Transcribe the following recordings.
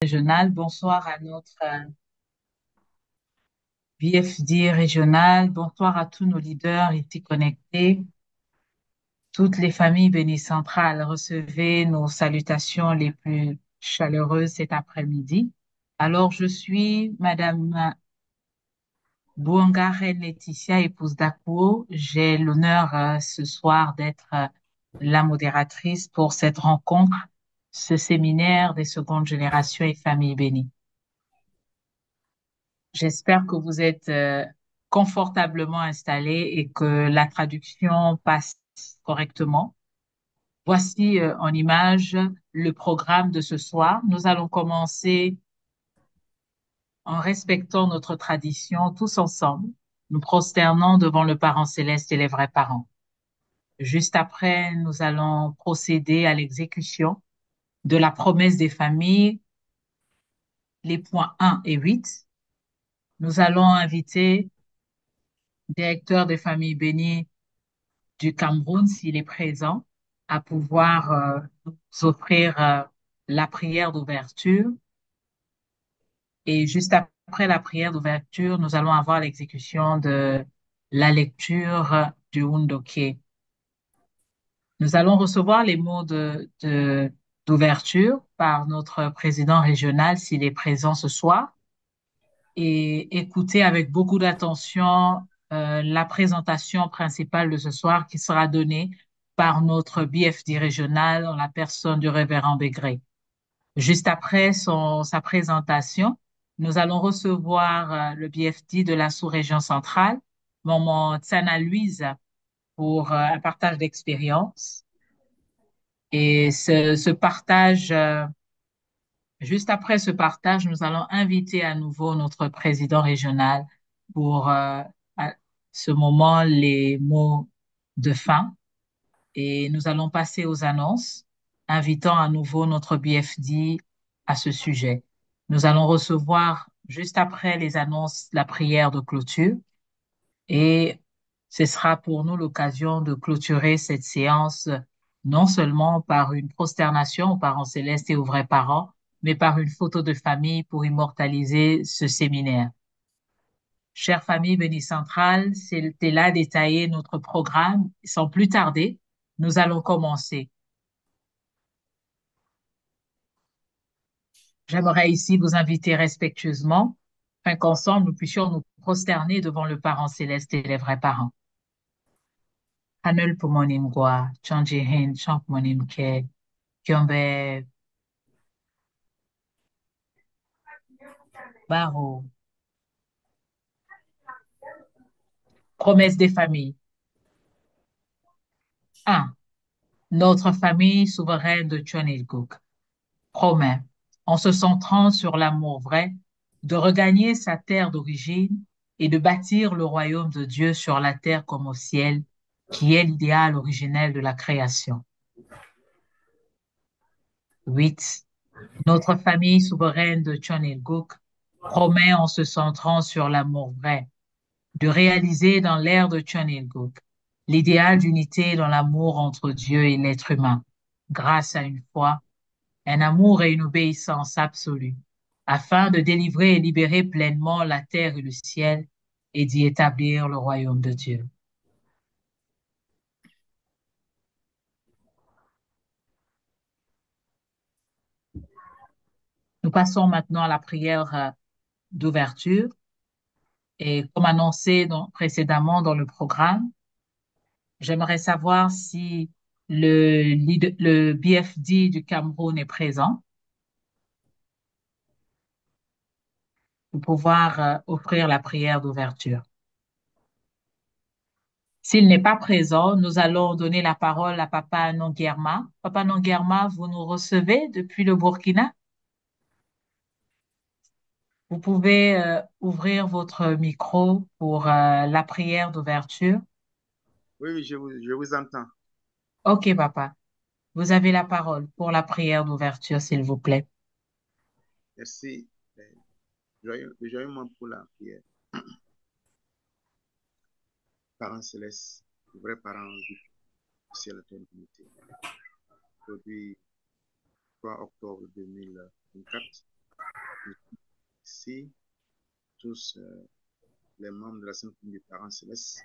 régional. Bonsoir à notre BFD régional. Bonsoir à tous nos leaders ici connectés. Toutes les familles béni centrales, recevez nos salutations les plus chaleureuses cet après-midi. Alors, je suis Madame Bouangaren Laetitia, épouse d'Akouo. J'ai l'honneur ce soir d'être la modératrice pour cette rencontre, ce séminaire des secondes générations et familles bénies. J'espère que vous êtes confortablement installés et que la traduction passe correctement. Voici en image le programme de ce soir. Nous allons commencer en respectant notre tradition tous ensemble, nous prosternons devant le Parent céleste et les vrais parents. Juste après, nous allons procéder à l'exécution de la promesse des familles, les points 1 et 8. Nous allons inviter le directeur des familles bénies du Cameroun, s'il est présent, à pouvoir nous offrir la prière d'ouverture. Et juste après la prière d'ouverture, nous allons avoir l'exécution de la lecture du Wundoke. Nous allons recevoir les mots d'ouverture par notre président régional, s'il est présent ce soir, et écouter avec beaucoup d'attention la présentation principale de ce soir qui sera donnée par notre BFD régional en la personne du révérend Bégré. Juste après sa présentation, nous allons recevoir le BFD de la sous-région centrale, Maman Tsana Louise, pour un partage d'expérience. Et ce partage, juste après ce partage, nous allons inviter à nouveau notre président régional pour à ce moment les mots de fin. Et nous allons passer aux annonces, invitant à nouveau notre BFD à ce sujet. Nous allons recevoir juste après les annonces la prière de clôture et ce sera pour nous l'occasion de clôturer cette séance non seulement par une prosternation aux parents célestes et aux vrais parents, mais par une photo de famille pour immortaliser ce séminaire. Chère famille Béni Centrale, c'était là détailler notre programme. Sans plus tarder, nous allons commencer. J'aimerais ici vous inviter respectueusement, afin qu'ensemble nous puissions nous prosterner devant le Parent céleste et les vrais parents. Hanul pumonim gwa, chanji hin, chank monim ke, kyombe, baro. Promesse des familles. 1. Notre famille souveraine de Chonilguk promet, en se centrant sur l'amour vrai, de regagner sa terre d'origine et de bâtir le royaume de Dieu sur la terre comme au ciel, qui est l'idéal originel de la création. 8. Notre famille souveraine de Chonilguk promet, en se centrant sur l'amour vrai, de réaliser dans l'ère de Chonilguk l'idéal d'unité dans l'amour entre Dieu et l'être humain, grâce à une foi, un amour et une obéissance absolue, afin de délivrer et libérer pleinement la terre et le ciel et d'y établir le royaume de Dieu. Nous passons maintenant à la prière d'ouverture et comme annoncé précédemment dans le programme, j'aimerais savoir si le BFD du Cameroun est présent pour pouvoir offrir la prière d'ouverture. S'il n'est pas présent, nous allons donner la parole à Papa Nonguerma. Papa Nonguerma, vous nous recevez depuis le Burkina? Vous pouvez ouvrir votre micro pour la prière d'ouverture. Oui, oui, je vous entends. OK, papa. Vous avez la parole pour la prière d'ouverture, s'il vous plaît. Merci. Joyeux moment pour la prière. Parents célestes, vrais parents du ciel et de l'humanité. Aujourd'hui, 3 octobre 2024, remercie tous les membres de la Sainte Famille des Parents Célestes,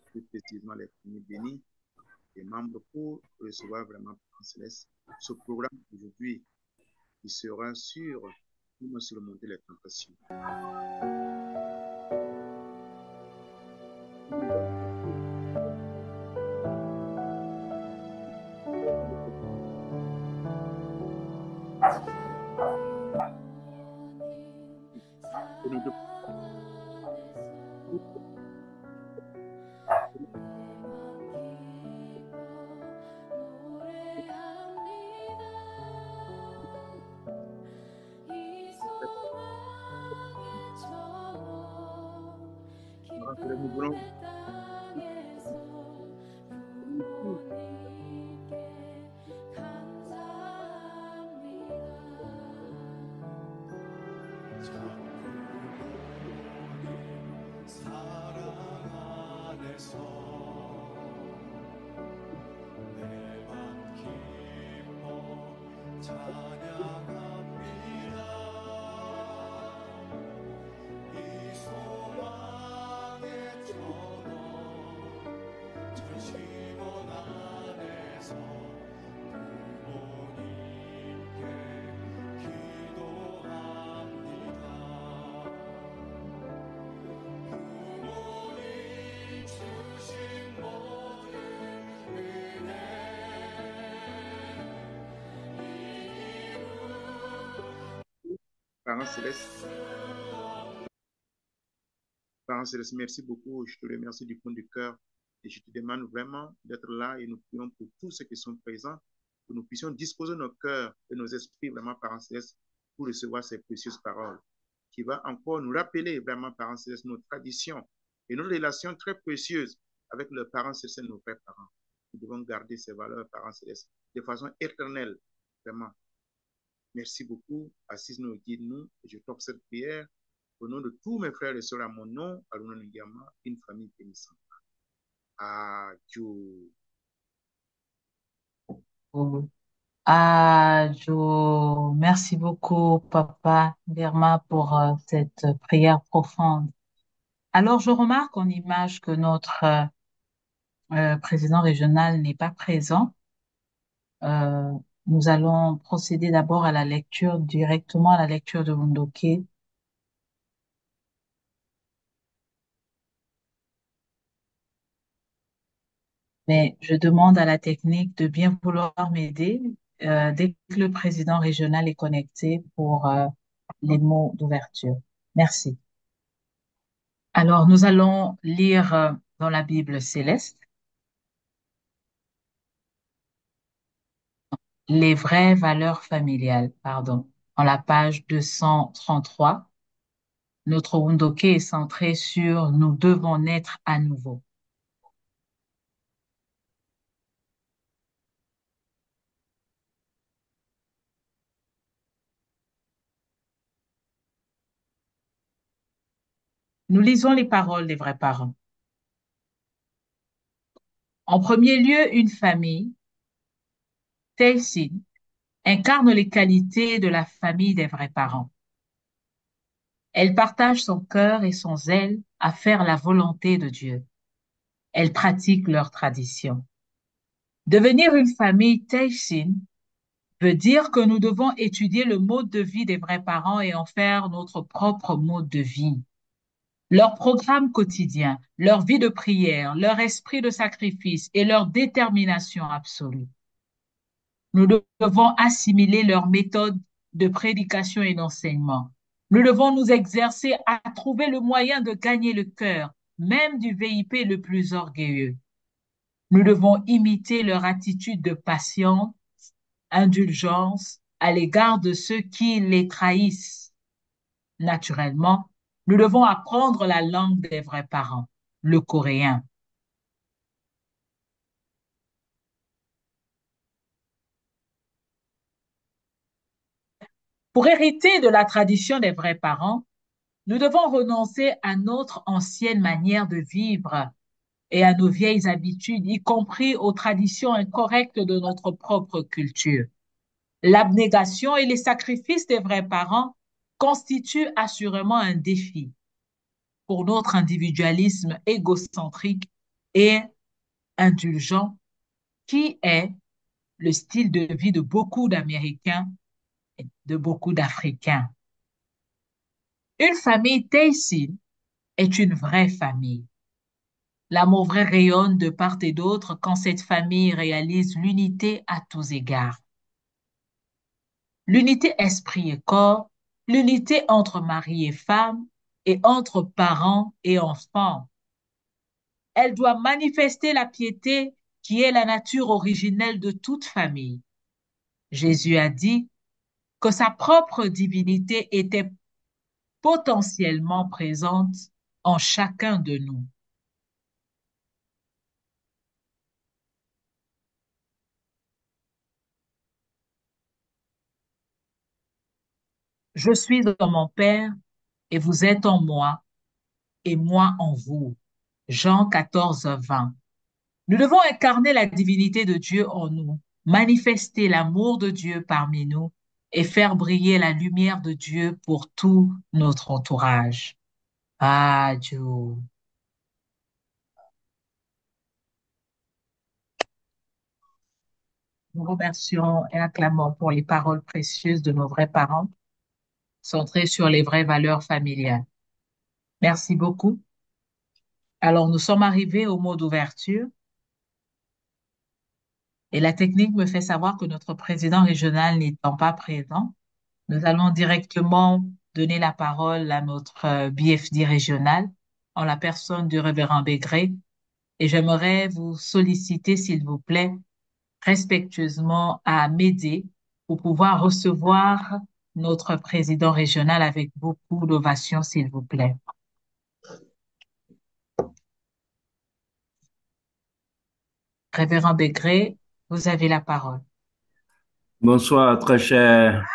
plus précisément les familles bénis, les membres pour recevoir vraiment Parents Célestes ce programme aujourd'hui qui sera sur comment surmonter les tentations. Nous voulons Parents Célestes. Parents Célestes, merci beaucoup. Je te remercie du fond du cœur et je te demande vraiment d'être là et nous prions pour tous ceux qui sont présents, que nous puissions disposer nos cœurs et nos esprits vraiment, Parents Célestes, pour recevoir ces précieuses paroles qui va encore nous rappeler vraiment, Parents Célestes, nos traditions et nos relations très précieuses avec leurs parents célestes et nos vrais parents. Nous devons garder ces valeurs, Parents Célestes, de façon éternelle, vraiment. Merci beaucoup. Assise-nous, guide-nous. Je t'offre cette prière au nom de tous mes frères et sœurs à mon nom, à l'honneur de une famille bénissante. Adieu. Merci beaucoup, Papa Derma, pour cette prière profonde. Alors, je remarque en image que notre président régional n'est pas présent. Euh, Nous allons procéder d'abord à la lecture, directement à la lecture de Wundoke. Mais je demande à la technique de bien vouloir m'aider dès que le président régional est connecté pour les mots d'ouverture. Merci. Alors, nous allons lire dans la Bible céleste les vraies valeurs familiales, pardon, en la page 233. Notre Wundoke est centré sur nous devons naître à nouveau. Nous lisons les paroles des vrais parents. En premier lieu, une famille, Telsine, incarne les qualités de la famille des vrais parents. Elle partage son cœur et son zèle à faire la volonté de Dieu. Elle pratique leurs traditions. Devenir une famille Telsine veut dire que nous devons étudier le mode de vie des vrais parents et en faire notre propre mode de vie. Leur programme quotidien, leur vie de prière, leur esprit de sacrifice et leur détermination absolue. Nous devons assimiler leurs méthodes de prédication et d'enseignement. Nous devons nous exercer à trouver le moyen de gagner le cœur, même du VIP le plus orgueilleux. Nous devons imiter leur attitude de patience, indulgence à l'égard de ceux qui les trahissent. Naturellement, nous devons apprendre la langue des vrais parents, le coréen. Pour hériter de la tradition des vrais parents, nous devons renoncer à notre ancienne manière de vivre et à nos vieilles habitudes, y compris aux traditions incorrectes de notre propre culture. L'abnégation et les sacrifices des vrais parents constitue assurément un défi pour notre individualisme égocentrique et indulgent qui est le style de vie de beaucoup d'Américains et de beaucoup d'Africains. Une famille Taysin est une vraie famille. L'amour vrai rayonne de part et d'autre quand cette famille réalise l'unité à tous égards. L'unité esprit et corps, l'unité entre mari et femme et entre parents et enfants. Elle doit manifester la piété qui est la nature originelle de toute famille. Jésus a dit que sa propre divinité était potentiellement présente en chacun de nous. Je suis en mon Père et vous êtes en moi et moi en vous. Jean 14, 20. Nous devons incarner la divinité de Dieu en nous, manifester l'amour de Dieu parmi nous et faire briller la lumière de Dieu pour tout notre entourage. Ah, Dieu. Nous remercions et acclamons pour les paroles précieuses de nos vrais parents, centrées sur les vraies valeurs familiales. Merci beaucoup. Alors, nous sommes arrivés au mot d'ouverture et la technique me fait savoir que notre président régional n'étant pas présent, nous allons directement donner la parole à notre BFD régional en la personne du révérend Bégré et j'aimerais vous solliciter, s'il vous plaît, respectueusement à m'aider pour pouvoir recevoir notre président régional avec beaucoup d'ovation, s'il vous plaît. Révérend Bégré, vous avez la parole. Bonsoir, très chers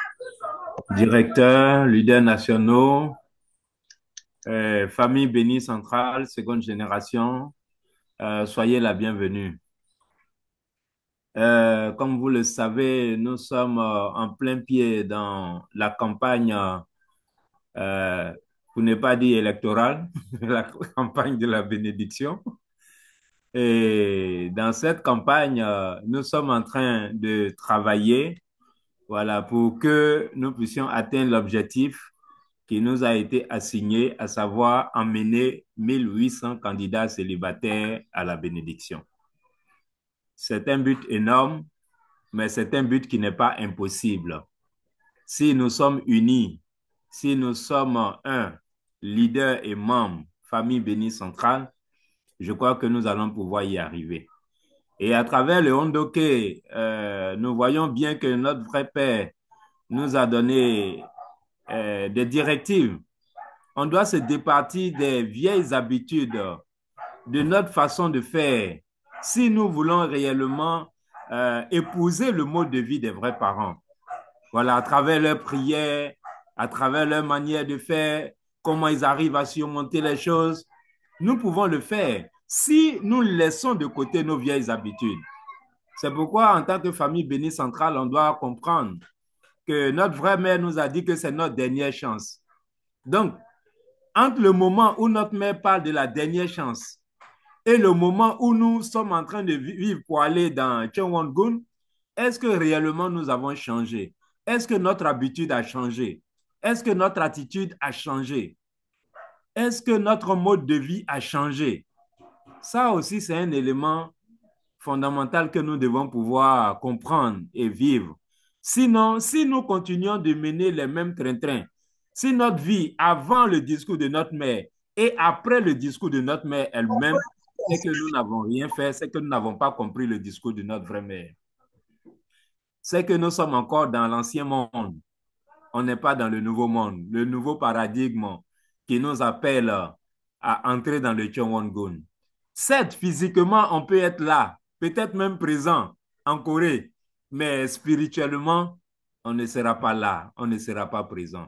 directeurs, leaders nationaux, famille bénie centrale, seconde génération, soyez la bienvenue. Comme vous le savez, nous sommes en plein pied dans la campagne, pour ne pas dire électorale, la campagne de la bénédiction. Et dans cette campagne, nous sommes en train de travailler, voilà, pour que nous puissions atteindre l'objectif qui nous a été assigné, à savoir emmener 1800 candidats célibataires à la bénédiction. C'est un but énorme, mais c'est un but qui n'est pas impossible. Si nous sommes unis, si nous sommes un, leader et membre, famille bénie centrale, je crois que nous allons pouvoir y arriver. Et à travers le Hondoké, nous voyons bien que notre vrai Père nous a donné des directives. On doit se départir des vieilles habitudes, de notre façon de faire, si nous voulons réellement épouser le mode de vie des vrais parents. Voilà, à travers leurs prières, à travers leur manière de faire, comment ils arrivent à surmonter les choses, nous pouvons le faire si nous laissons de côté nos vieilles habitudes. C'est pourquoi, en tant que famille bénie centrale, on doit comprendre que notre vraie mère nous a dit que c'est notre dernière chance. Donc, entre le moment où notre mère parle de la dernière chance et le moment où nous sommes en train de vivre pour aller dans Cheongun, est-ce que réellement nous avons changé? Est-ce que notre habitude a changé? Est-ce que notre attitude a changé? Est-ce que notre mode de vie a changé? Ça aussi, c'est un élément fondamental que nous devons pouvoir comprendre et vivre. Sinon, si nous continuons de mener les mêmes trains-trains, si notre vie avant le discours de notre mère et après le discours de notre mère elle-même, c'est que nous n'avons rien fait, c'est que nous n'avons pas compris le discours de notre vraie mère. C'est que nous sommes encore dans l'ancien monde. On n'est pas dans le nouveau monde, le nouveau paradigme qui nous appelle à entrer dans le Cheongun. Certes, physiquement, on peut être là, peut-être même présent en Corée, mais spirituellement, on ne sera pas là, on ne sera pas présent.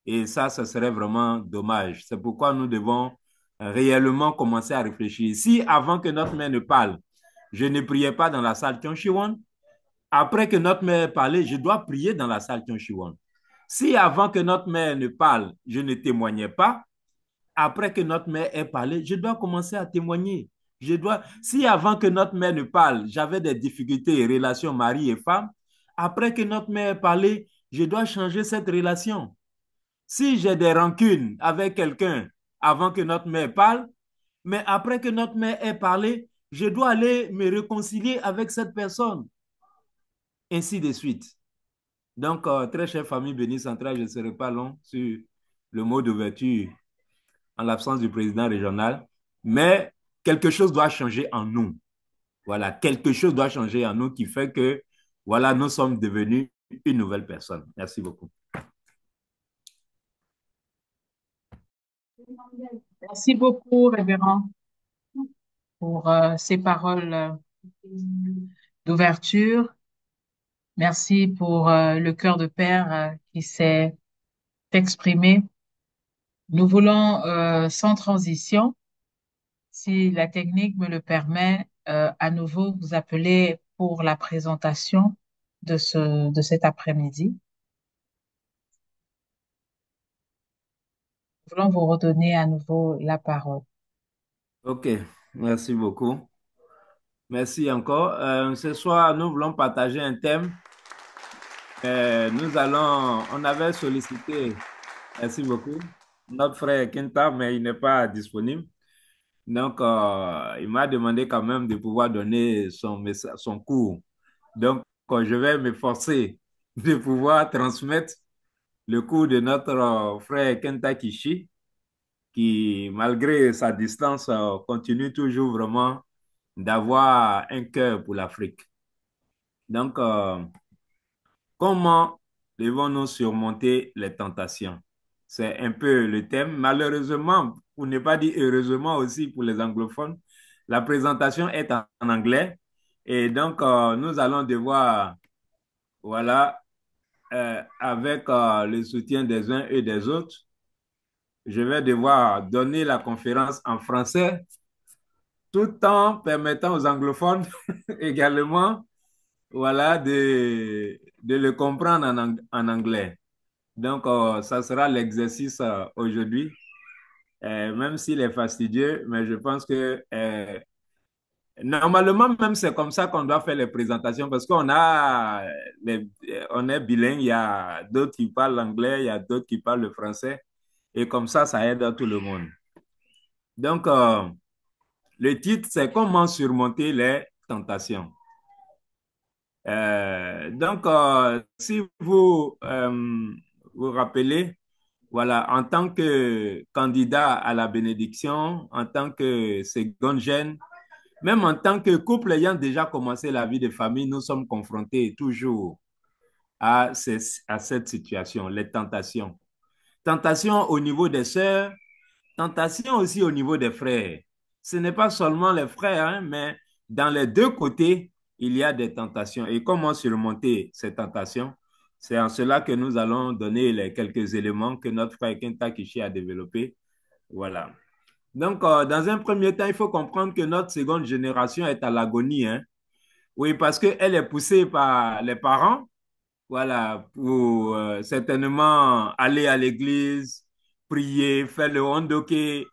Et ça serait vraiment dommage. C'est pourquoi nous devons réellement commencer à réfléchir. Si avant que notre mère ne parle, je ne priais pas dans la salle Cheonchiwon, après que notre mère ait parlé, je dois prier dans la salle Cheonchiwon. Si avant que notre mère ne parle, je ne témoignais pas, après que notre mère ait parlé, je dois commencer à témoigner. Si avant que notre mère ne parle, j'avais des difficultés en relation mari et femme, après que notre mère ait parlé, je dois changer cette relation. Si j'ai des rancunes avec quelqu'un avant que notre mère parle, mais après que notre mère ait parlé, je dois aller me réconcilier avec cette personne, ainsi de suite. Donc, très chère famille Béni Centrale, je ne serai pas long sur le mot d'ouverture en l'absence du président régional, mais quelque chose doit changer en nous. Voilà, quelque chose doit changer en nous qui fait que, voilà, nous sommes devenus une nouvelle personne. Merci beaucoup. Merci beaucoup, révérend, pour ces paroles d'ouverture. Merci pour le cœur de père qui s'est exprimé. Nous voulons, sans transition, si la technique me le permet, à nouveau vous appeler pour la présentation de cet après-midi. Nous voulons vous redonner à nouveau la parole. OK, merci beaucoup. Merci encore. Ce soir, nous voulons partager un thème. On avait sollicité, merci beaucoup, notre frère Quinta, mais il n'est pas disponible. Donc, il m'a demandé quand même de pouvoir donner son cours. Donc, je vais m'efforcer de pouvoir transmettre le cours de notre frère Kenta Kishi, qui, malgré sa distance, continue toujours vraiment d'avoir un cœur pour l'Afrique. Donc, comment devons-nous surmonter les tentations? C'est un peu le thème. Malheureusement, pour ne pas dire heureusement aussi pour les anglophones, la présentation est en anglais. Et donc, nous allons devoir, voilà, avec le soutien des uns et des autres, je vais devoir donner la conférence en français tout en permettant aux anglophones également, voilà, de le comprendre en anglais. Donc, ça sera l'exercice aujourd'hui, même s'il est fastidieux, mais je pense que normalement, même c'est comme ça qu'on doit faire les présentations parce on est bilingue, il y a d'autres qui parlent l'anglais, il y a d'autres qui parlent le français, et comme ça aide à tout le monde. Donc, le titre, c'est Comment surmonter les tentations. Si vous vous rappelez, voilà, en tant que candidat à la bénédiction, en tant que seconde gêne, même en tant que couple ayant déjà commencé la vie de famille, nous sommes confrontés toujours à cette situation, les tentations. Tentations au niveau des sœurs, tentations aussi au niveau des frères. Ce n'est pas seulement les frères, hein, mais dans les deux côtés, il y a des tentations. Et comment surmonter ces tentations? C'est en cela que nous allons donner les quelques éléments que notre frère Kenta Kishi a développés. Voilà. Donc, dans un premier temps, il faut comprendre que notre seconde génération est à l'agonie, hein. Oui, parce qu'elle est poussée par les parents, voilà, pour certainement aller à l'église, prier, faire le hondoké,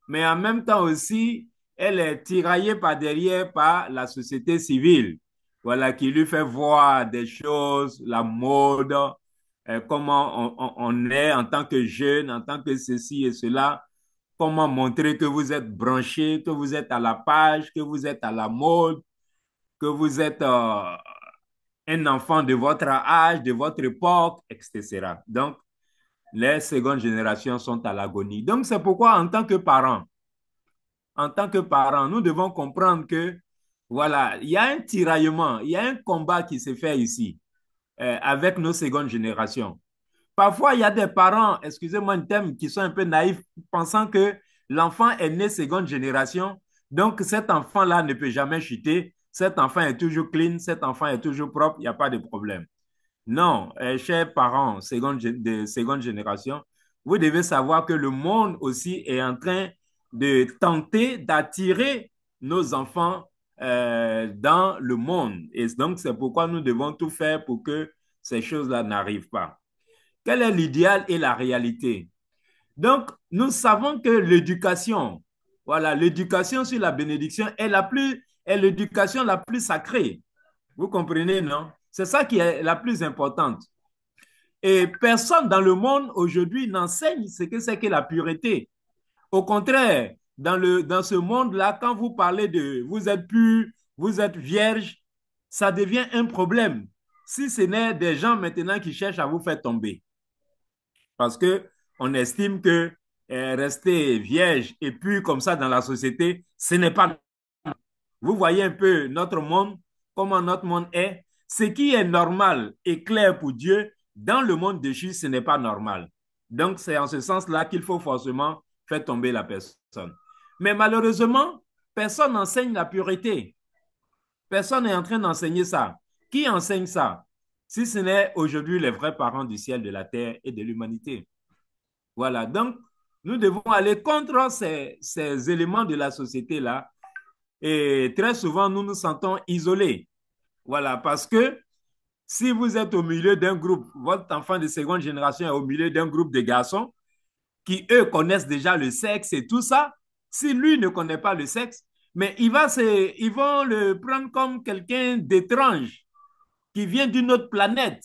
mais en même temps aussi, elle est tiraillée par derrière par la société civile, voilà, qui lui fait voir des choses, la mode, comment on est en tant que jeune, en tant que ceci et cela, comment montrer que vous êtes branché, que vous êtes à la page, que vous êtes à la mode, que vous êtes un enfant de votre âge, de votre époque, etc. Donc, les secondes générations sont à l'agonie. Donc, c'est pourquoi, en tant que parents, nous devons comprendre que, voilà, il y a un tiraillement, il y a un combat qui se fait ici avec nos secondes générations. Parfois, il y a des parents, excusez-moi un terme, qui sont un peu naïfs, pensant que l'enfant est né seconde génération, donc cet enfant-là ne peut jamais chuter, cet enfant est toujours clean, cet enfant est toujours propre, il n'y a pas de problème. Non, chers parents de seconde génération, vous devez savoir que le monde aussi est en train de tenter d'attirer nos enfants dans le monde. Et donc, c'est pourquoi nous devons tout faire pour que ces choses-là n'arrivent pas. Quel est l'idéal et la réalité? Donc, nous savons que l'éducation, voilà, l'éducation sur la bénédiction est l'éducation la plus sacrée. Vous comprenez, non? C'est ça qui est la plus importante. Et personne dans le monde aujourd'hui n'enseigne ce que c'est que la pureté. Au contraire, dans ce monde-là, quand vous parlez de vous êtes pur, vous êtes vierge, ça devient un problème. Si ce n'est des gens maintenant qui cherchent à vous faire tomber. Parce qu'on estime que rester vierge et pur comme ça dans la société, ce n'est pas. Vous voyez un peu notre monde, comment notre monde est. Ce qui est normal et clair pour Dieu, dans le monde déchu, ce n'est pas normal. Donc, c'est en ce sens-là qu'il faut forcément faire tomber la personne. Mais malheureusement, personne n'enseigne la pureté. Personne n'est en train d'enseigner ça. Qui enseigne ça? Si ce n'est aujourd'hui les vrais parents du ciel, de la terre et de l'humanité. Voilà, donc nous devons aller contre ces éléments de la société-là. Et très souvent, nous nous sentons isolés. Voilà, parce que si vous êtes au milieu d'un groupe, votre enfant de seconde génération est au milieu d'un groupe de garçons qui, eux, connaissent déjà le sexe et tout ça, si lui ne connaît pas le sexe, mais ils vont le prendre comme quelqu'un d'étrange qui vient d'une autre planète.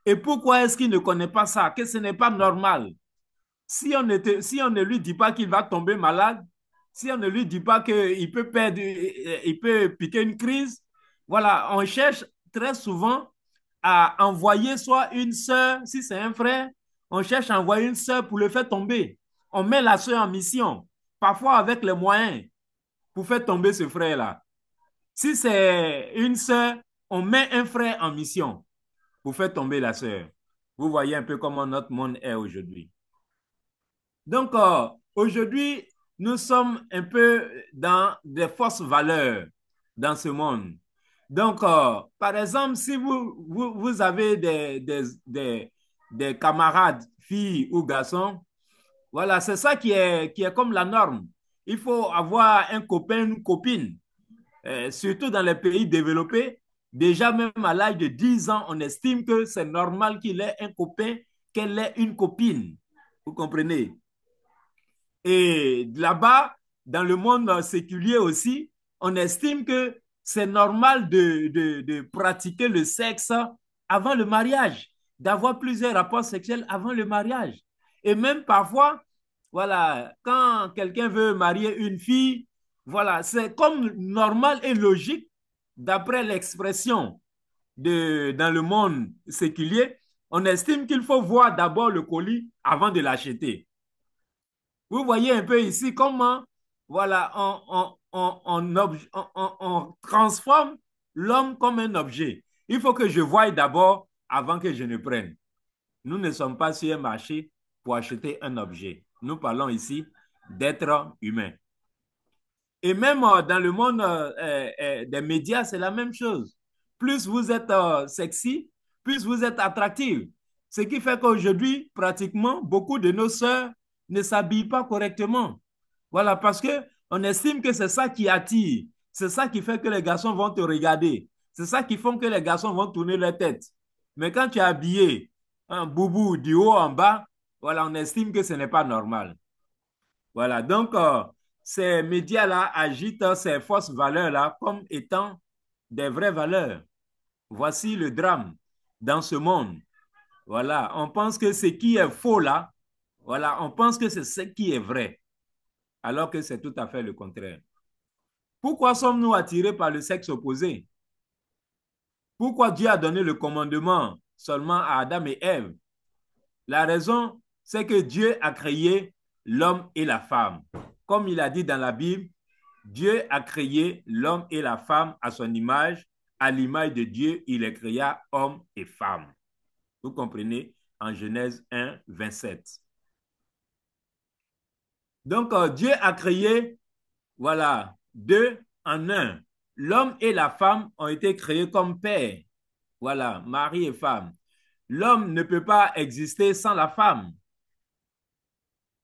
Et pourquoi est-ce qu'il ne connaît pas ça? Que ce n'est pas normal. Si on ne lui dit pas qu'il va tomber malade, si on ne lui dit pas qu'il peut perdre, il peut piquer une crise, voilà, on cherche très souvent à envoyer soit une sœur, si c'est un frère, on cherche à envoyer une sœur pour le faire tomber. On met la sœur en mission, parfois avec les moyens, pour faire tomber ce frère-là. Si c'est une sœur, on met un frère en mission pour faire tomber la sœur. Vous voyez un peu comment notre monde est aujourd'hui. Donc, aujourd'hui, nous sommes un peu dans des fausses valeurs dans ce monde. Donc, par exemple, si vous avez des camarades, filles ou garçons, voilà, c'est ça qui est comme la norme. Il faut avoir un copain, une copine. Surtout dans les pays développés, déjà même à l'âge de 10 ans, on estime que c'est normal qu'il ait un copain, qu'elle ait une copine. Vous comprenez? Et là-bas, dans le monde séculier aussi, on estime que c'est normal de pratiquer le sexe avant le mariage, d'avoir plusieurs rapports sexuels avant le mariage. Et même parfois, voilà, quand quelqu'un veut marier une fille, voilà, c'est comme normal et logique, d'après l'expression dans le monde séculier, on estime qu'il faut voir d'abord le colis avant de l'acheter. Vous voyez un peu ici comment, voilà, on transforme l'homme comme un objet. Il faut que je voie d'abord avant que je ne prenne. Nous ne sommes pas sur un marché pour acheter un objet. Nous parlons ici d'être humain. Et même dans le monde des médias, c'est la même chose. Plus vous êtes sexy, plus vous êtes attractif. Ce qui fait qu'aujourd'hui, pratiquement, beaucoup de nos sœurs ne s'habillent pas correctement. Voilà, parce qu'on estime que c'est ça qui attire. C'est ça qui fait que les garçons vont te regarder. C'est ça qui fait que les garçons vont tourner leur tête. Mais quand tu es habillé, un boubou du haut en bas, voilà, on estime que ce n'est pas normal. Voilà, donc ces médias-là agitent ces fausses valeurs-là comme étant des vraies valeurs. Voici le drame dans ce monde. Voilà, on pense que ce qui est faux là, voilà, on pense que c'est ce qui est vrai, alors que c'est tout à fait le contraire. Pourquoi sommes-nous attirés par le sexe opposé? Pourquoi Dieu a donné le commandement seulement à Adam et Ève? La raison, c'est que Dieu a créé l'homme et la femme. Comme il a dit dans la Bible, Dieu a créé l'homme et la femme à son image. À l'image de Dieu, il les créa homme et femme. Vous comprenez? En Genèse 1, 27. Donc, Dieu a créé, voilà, deux en un. L'homme et la femme ont été créés comme père. Voilà, mari et femme. L'homme ne peut pas exister sans la femme.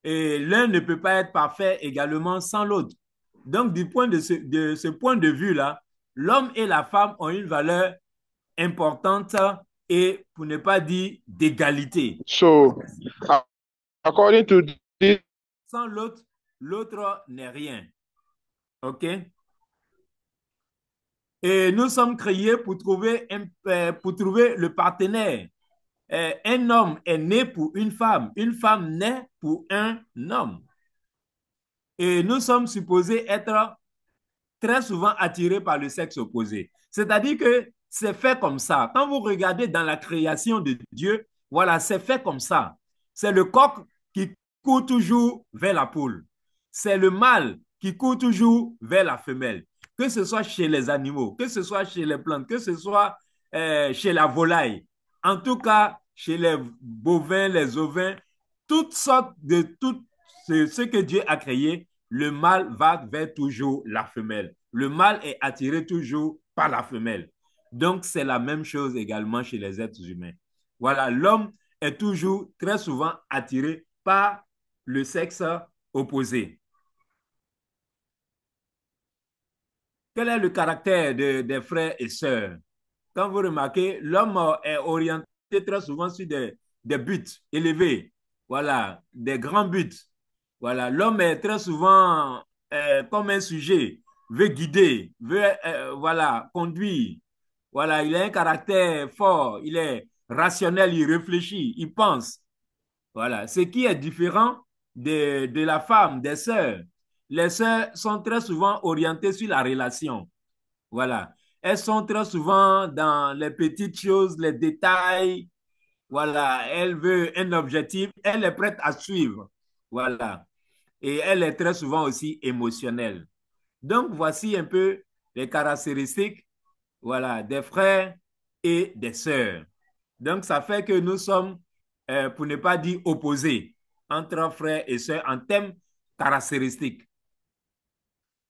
Et l'un ne peut pas être parfait également sans l'autre. Donc, du point de ce point de vue-là, l'homme et la femme ont une valeur importante et pour ne pas dire d'égalité. So, according to this, Sans l'autre, l'autre n'est rien. OK? Et nous sommes créés pour trouver le partenaire. Un homme est né pour une femme naît pour un homme. Et nous sommes supposés être très souvent attirés par le sexe opposé. C'est-à-dire que c'est fait comme ça. Quand vous regardez dans la création de Dieu, voilà, c'est fait comme ça. C'est le coq qui court toujours vers la poule. C'est le mâle qui court toujours vers la femelle. Que ce soit chez les animaux, que ce soit chez les plantes, que ce soit chez la volaille. En tout cas, chez les bovins, les ovins, toutes sortes de tout ce que Dieu a créé, le mâle va vers toujours la femelle. Le mâle est attiré toujours par la femelle. Donc, c'est la même chose également chez les êtres humains. Voilà, l'homme est toujours très souvent attiré par le sexe opposé. Quel est le caractère des frères et sœurs? Quand vous remarquez, l'homme est orienté très souvent sur des buts élevés. Voilà, des grands buts. Voilà, l'homme est très souvent comme un sujet, veut guider, veut voilà, conduire. Voilà, il a un caractère fort, il est rationnel, il réfléchit, il pense. Voilà, ce qui est différent de la femme, des sœurs. Les sœurs sont très souvent orientées sur la relation. Voilà, elles sont très souvent dans les petites choses, les détails. Voilà, elle veut un objectif, elle est prête à suivre. Voilà. Et elle est très souvent aussi émotionnelle. Donc, voici un peu les caractéristiques, voilà, des frères et des sœurs. Donc, ça fait que nous sommes, pour ne pas dire opposés, entre frères et sœurs en termes caractéristiques.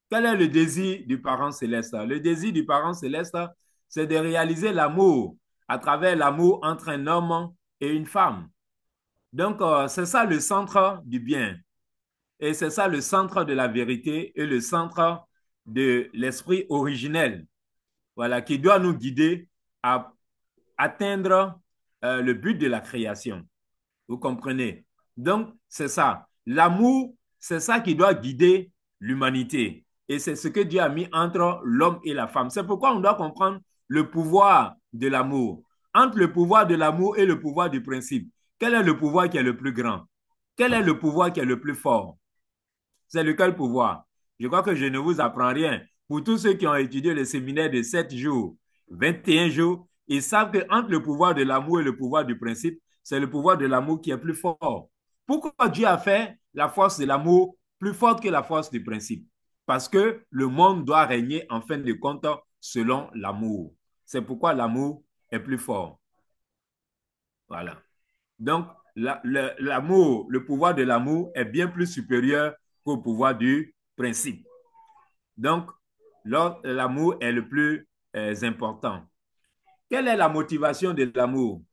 Quel est le désir du parent céleste? Le désir du parent céleste, c'est de réaliser l'amour à travers l'amour entre un homme et une femme. Donc, c'est ça le centre du bien. Et c'est ça le centre de la vérité et le centre de l'esprit originel, voilà, qui doit nous guider à atteindre le but de la création. Vous comprenez? Donc, c'est ça. L'amour, c'est ça qui doit guider l'humanité. Et c'est ce que Dieu a mis entre l'homme et la femme. C'est pourquoi on doit comprendre le pouvoir de l'amour. Entre le pouvoir de l'amour et le pouvoir du principe, quel est le pouvoir qui est le plus grand? Quel est le pouvoir qui est le plus fort? C'est lequel pouvoir? Je crois que je ne vous apprends rien. Pour tous ceux qui ont étudié le séminaire de 7 jours, 21 jours, ils savent qu'entre le pouvoir de l'amour et le pouvoir du principe, c'est le pouvoir de l'amour qui est plus fort. Pourquoi Dieu a fait la force de l'amour plus forte que la force du principe? Parce que le monde doit régner en fin de compte selon l'amour. C'est pourquoi l'amour est plus fort. Voilà. Donc, l'amour, le pouvoir de l'amour est bien plus supérieur qu'au pouvoir du principe. Donc, l'amour est le plus important. Quelle est la motivation de l'amour?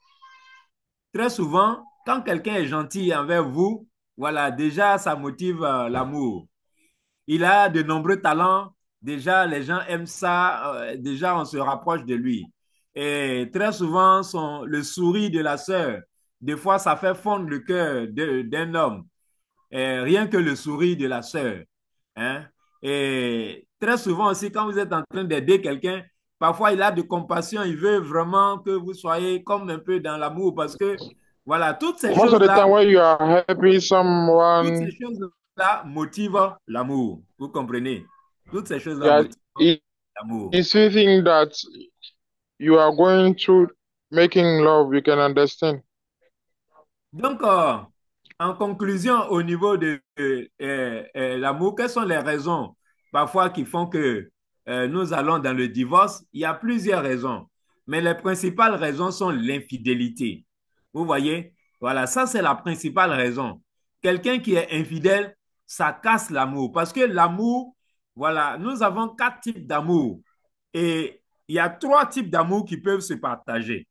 Très souvent, quand quelqu'un est gentil envers vous, voilà, déjà, ça motive l'amour. Il a de nombreux talents, déjà, les gens aiment ça, déjà, on se rapproche de lui. Et très souvent, le sourire de la sœur, des fois, ça fait fondre le cœur d'un homme. Rien que le sourire de la sœur. Hein? Et très souvent aussi, quand vous êtes en train d'aider quelqu'un, parfois il a de compassion, il veut vraiment que vous soyez comme un peu dans l'amour parce que, voilà, toutes ces most of the choses-là, time when you are helping toutes someone, ces choses-là motivent l'amour. Vous comprenez? Toutes ces choses-là yeah, motivent l'amour. it's anything that you are going through making love, you can understand. Donc, en conclusion, au niveau de l'amour, quelles sont les raisons parfois qui font que nous allons dans le divorce? Il y a plusieurs raisons, mais les principales raisons sont l'infidélité. Vous voyez? Voilà, ça c'est la principale raison. Quelqu'un qui est infidèle, ça casse l'amour parce que l'amour, voilà, nous avons 4 types d'amour et il y a 3 types d'amour qui peuvent se partager.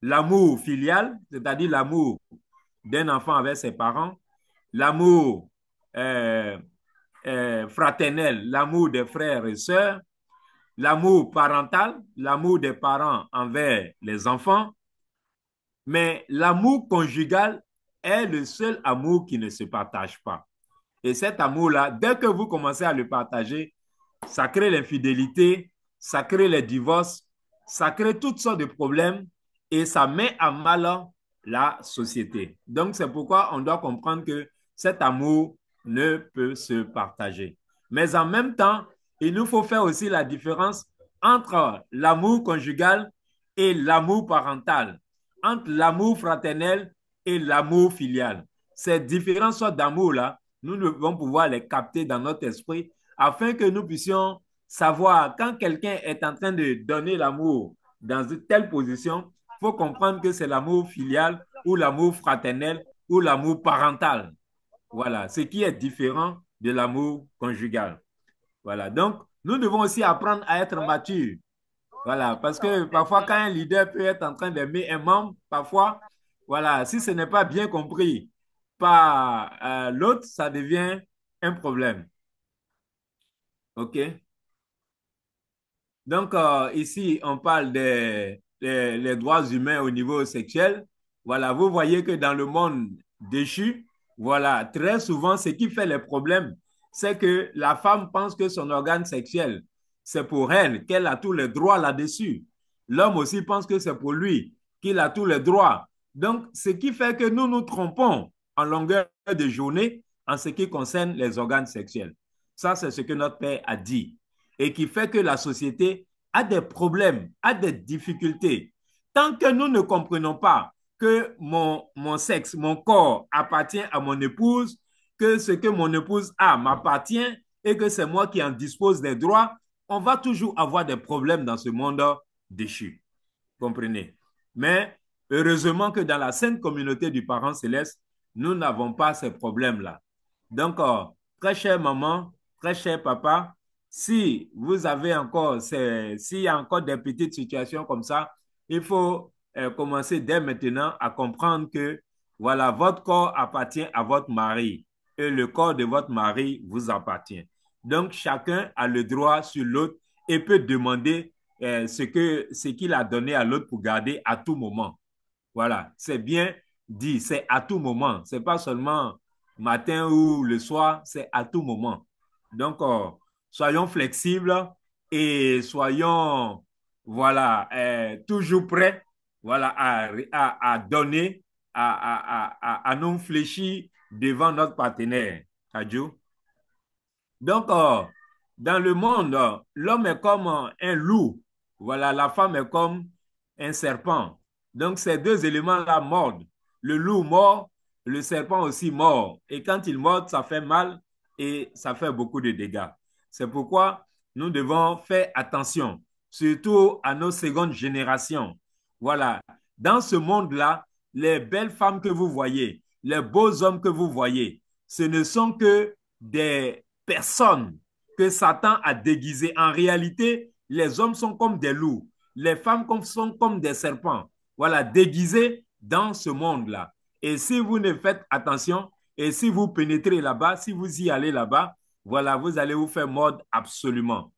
L'amour filial, c'est-à-dire l'amour d'un enfant avec ses parents, l'amour fraternel, l'amour des frères et sœurs, l'amour parental, l'amour des parents envers les enfants, Mais l'amour conjugal est le seul amour qui ne se partage pas. Et cet amour-là, dès que vous commencez à le partager, ça crée l'infidélité, ça crée les divorces, ça crée toutes sortes de problèmes et ça met à mal la société. Donc, c'est pourquoi on doit comprendre que cet amour ne peut se partager. Mais en même temps, il nous faut faire aussi la différence entre l'amour conjugal et l'amour parental, entre l'amour fraternel et l'amour filial. Ces différentes sortes d'amour-là, nous devons pouvoir les capter dans notre esprit afin que nous puissions savoir quand quelqu'un est en train de donner l'amour dans une telle position, il faut comprendre que c'est l'amour filial ou l'amour fraternel ou l'amour parental. Voilà, ce qui est différent de l'amour conjugal. Voilà, donc nous devons aussi apprendre à être matures. Voilà, parce que parfois quand un leader peut être en train d'aimer un membre, parfois, voilà, si ce n'est pas bien compris par l'autre, ça devient un problème. OK? Donc, ici, on parle des les droits humains au niveau sexuel. Voilà, vous voyez que dans le monde déchu, voilà, très souvent, ce qui fait les problèmes, c'est que la femme pense que son organe sexuel, c'est pour elle, qu'elle a tous les droits là-dessus. L'homme aussi pense que c'est pour lui, qu'il a tous les droits. Donc, ce qui fait que nous nous trompons en longueur de journée en ce qui concerne les organes sexuels. Ça, c'est ce que notre père a dit et qui fait que la société a des problèmes, a des difficultés. Tant que nous ne comprenons pas que mon sexe, mon corps appartient à mon épouse, que ce que mon épouse a m'appartient et que c'est moi qui en dispose des droits, on va toujours avoir des problèmes dans ce monde déchu. Comprenez? Mais heureusement que dans la sainte communauté du parent céleste, nous n'avons pas ces problèmes-là. Donc, très chère maman, très cher papa, si vous avez encore, s'il y a encore des petites situations comme ça, il faut commencer dès maintenant à comprendre que, voilà, votre corps appartient à votre mari et le corps de votre mari vous appartient. Donc, chacun a le droit sur l'autre et peut demander ce qu'il a donné à l'autre pour garder à tout moment. Voilà, c'est bien dit, c'est à tout moment. C'est pas seulement matin ou le soir, c'est à tout moment. Donc, soyons flexibles et soyons, voilà, toujours prêts, voilà, à donner, à nous fléchir devant notre partenaire. Adjo. Donc, dans le monde, l'homme est comme un loup. Voilà, la femme est comme un serpent. Donc, ces deux éléments-là mordent. Le loup mord, le serpent aussi mord. Et quand il mord, ça fait mal et ça fait beaucoup de dégâts. C'est pourquoi nous devons faire attention, surtout à nos secondes générations. Voilà, dans ce monde-là, les belles femmes que vous voyez, les beaux hommes que vous voyez, ce ne sont que des personnes que Satan a déguisées. En réalité, les hommes sont comme des loups, les femmes sont comme des serpents. Voilà, déguisés dans ce monde-là. Et si vous ne faites attention, et si vous pénétrez là-bas, si vous y allez là-bas, voilà, vous allez vous faire mordre absolument.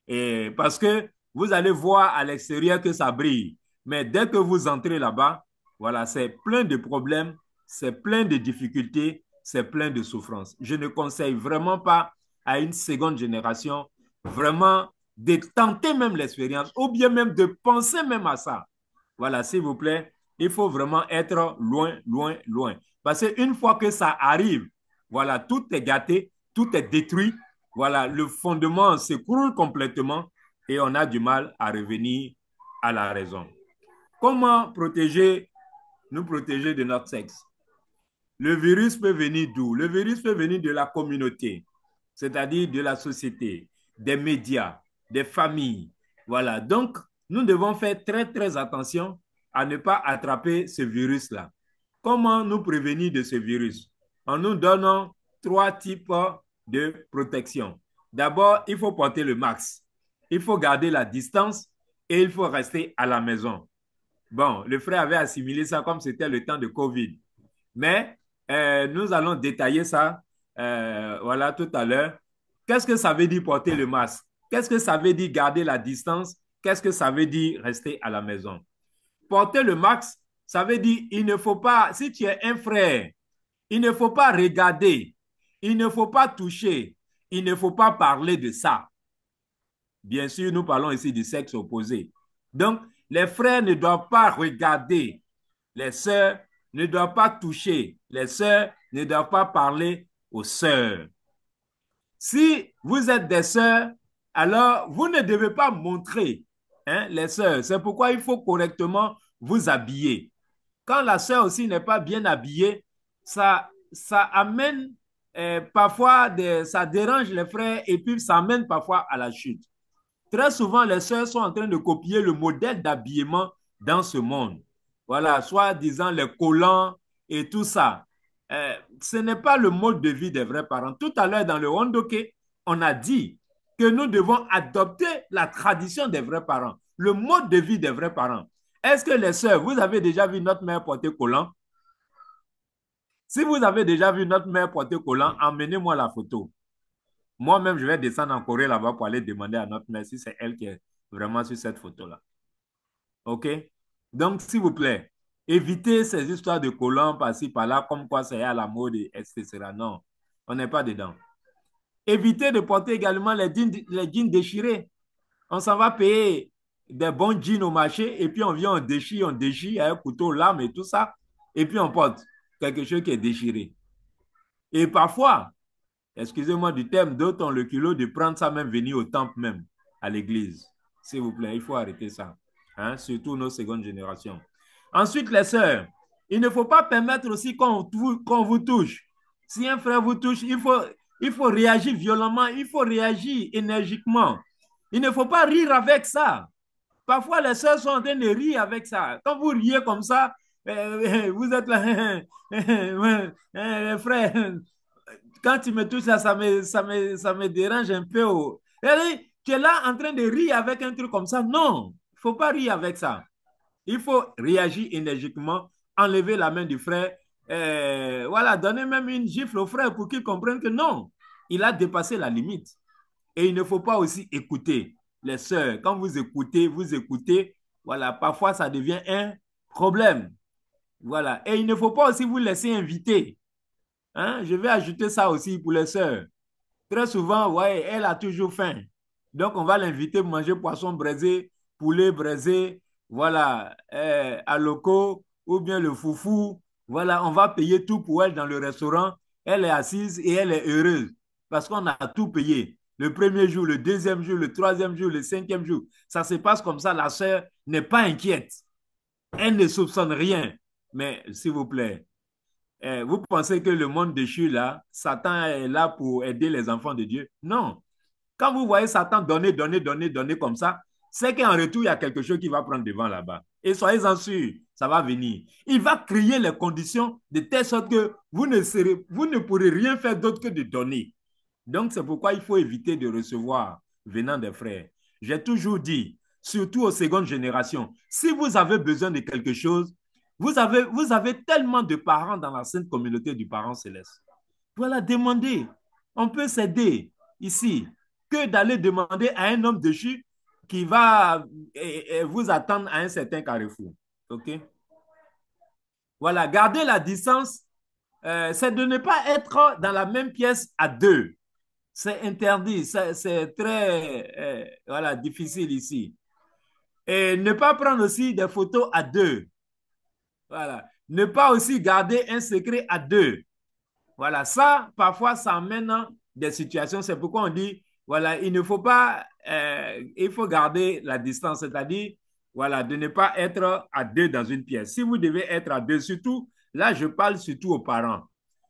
Et parce que vous allez voir à l'extérieur que ça brille. Mais dès que vous entrez là-bas, voilà, c'est plein de problèmes, c'est plein de difficultés, c'est plein de souffrances. Je ne conseille vraiment pas à une seconde génération vraiment de tenter même l'expérience ou bien même de penser même à ça. Voilà, s'il vous plaît, il faut vraiment être loin, loin, loin. Parce qu'une fois que ça arrive, voilà, tout est gâté, tout est détruit. Voilà, le fondement s'écroule complètement et on a du mal à revenir à la raison. Comment nous protéger de notre sexe? Le virus peut venir d'où? Le virus peut venir de la communauté, c'est-à-dire de la société, des médias, des familles. Voilà, donc nous devons faire très, très attention à ne pas attraper ce virus-là. Comment nous prévenir de ce virus? En nous donnant 3 types de protection. D'abord, il faut porter le masque. Il faut garder la distance et il faut rester à la maison. Bon, le frère avait assimilé ça comme c'était le temps de COVID. Mais nous allons détailler ça voilà, tout à l'heure. Qu'est-ce que ça veut dire porter le masque? Qu'est-ce que ça veut dire garder la distance? Qu'est-ce que ça veut dire rester à la maison? Porter le masque, Ça veut dire, il ne faut pas, si tu es un frère, il ne faut pas regarder, il ne faut pas toucher, il ne faut pas parler de ça. Bien sûr, nous parlons ici du sexe opposé. Donc, les frères ne doivent pas regarder, les sœurs ne doivent pas toucher, les sœurs ne doivent pas parler aux sœurs. Si vous êtes des sœurs, alors vous ne devez pas montrer les sœurs. C'est pourquoi il faut correctement vous habiller. Quand la sœur aussi n'est pas bien habillée, ça amène parfois, ça dérange les frères et puis ça amène parfois à la chute. Très souvent, les sœurs sont en train de copier le modèle d'habillement dans ce monde. Voilà, soit disant les collants et tout ça. Ce n'est pas le mode de vie des vrais parents. Tout à l'heure, dans le Hondoke, on a dit que nous devons adopter la tradition des vrais parents, le mode de vie des vrais parents. Est-ce que les sœurs, vous avez déjà vu notre mère porter collant? Si vous avez déjà vu notre mère porter collant, emmenez-moi la photo. Moi-même, je vais descendre en Corée là-bas pour aller demander à notre mère si c'est elle qui est vraiment sur cette photo-là. OK? Donc, s'il vous plaît, évitez ces histoires de collants par-ci, par-là, comme quoi c'est à la mode, etc. Non, on n'est pas dedans. Évitez de porter également les jeans déchirés. On s'en va payer des bons jeans au marché et puis on vient, on déchire avec un couteau, lame et tout ça. Et puis on porte quelque chose qui est déchiré. Et parfois, excusez-moi du terme, d'autres ont le culot de prendre ça même, venir au temple même, à l'église. S'il vous plaît, il faut arrêter ça. Hein? Surtout nos secondes générations. Ensuite, les sœurs, il ne faut pas permettre aussi qu'on vous touche. Si un frère vous touche, il faut réagir violemment, il faut réagir énergiquement. Il ne faut pas rire avec ça. Parfois, les sœurs sont en train de rire avec ça. Quand vous riez comme ça, vous êtes là, frère, quand tu me touches, ça me dérange un peu. Oh. Tu es là en train de rire avec un truc comme ça. Non, il ne faut pas rire avec ça. Il faut réagir énergiquement, enlever la main du frère, voilà, donner même une gifle au frère pour qu'il comprenne que non, il a dépassé la limite. Et il ne faut pas aussi écouter les sœurs. Quand vous écoutez, voilà, parfois ça devient un problème. Voilà. Et il ne faut pas aussi vous laisser inviter. Hein? Je vais ajouter ça aussi pour les sœurs. Très souvent, ouais, elle a toujours faim. Donc, on va l'inviter à manger poisson braisé, poulet braisé, voilà, à loco, ou bien le foufou. Voilà, on va payer tout pour elle dans le restaurant. Elle est assise et elle est heureuse parce qu'on a tout payé. Le premier jour, le deuxième jour, le troisième jour, le cinquième jour. Ça se passe comme ça. La sœur n'est pas inquiète. Elle ne soupçonne rien. Mais s'il vous plaît, vous pensez que le monde déchu là, Satan est là pour aider les enfants de Dieu? Non. Quand vous voyez Satan donner comme ça, c'est qu'en retour, il y a quelque chose qui va prendre devant là-bas. Et soyez-en sûrs, ça va venir. Il va créer les conditions de telle sorte que vous ne pourrez rien faire d'autre que de donner. Donc, c'est pourquoi il faut éviter de recevoir venant des frères. J'ai toujours dit, surtout aux secondes générations, si vous avez besoin de quelque chose, vous avez tellement de parents dans la sainte communauté du parent céleste. Voilà, demandez. On peut s'aider ici que d'aller demander à un homme déchu qui va vous attendre à un certain carrefour. OK? Voilà, garder la distance, c'est de ne pas être dans la même pièce à deux. C'est interdit, c'est très voilà, difficile ici. Et ne pas prendre aussi des photos à deux. Voilà. Ne pas aussi garder un secret à deux. Voilà, ça, parfois, ça amène des situations. C'est pourquoi on dit, voilà, il ne faut pas, il faut garder la distance, c'est-à-dire, voilà, de ne pas être à deux dans une pièce. Si vous devez être à deux, surtout, là, je parle surtout aux parents.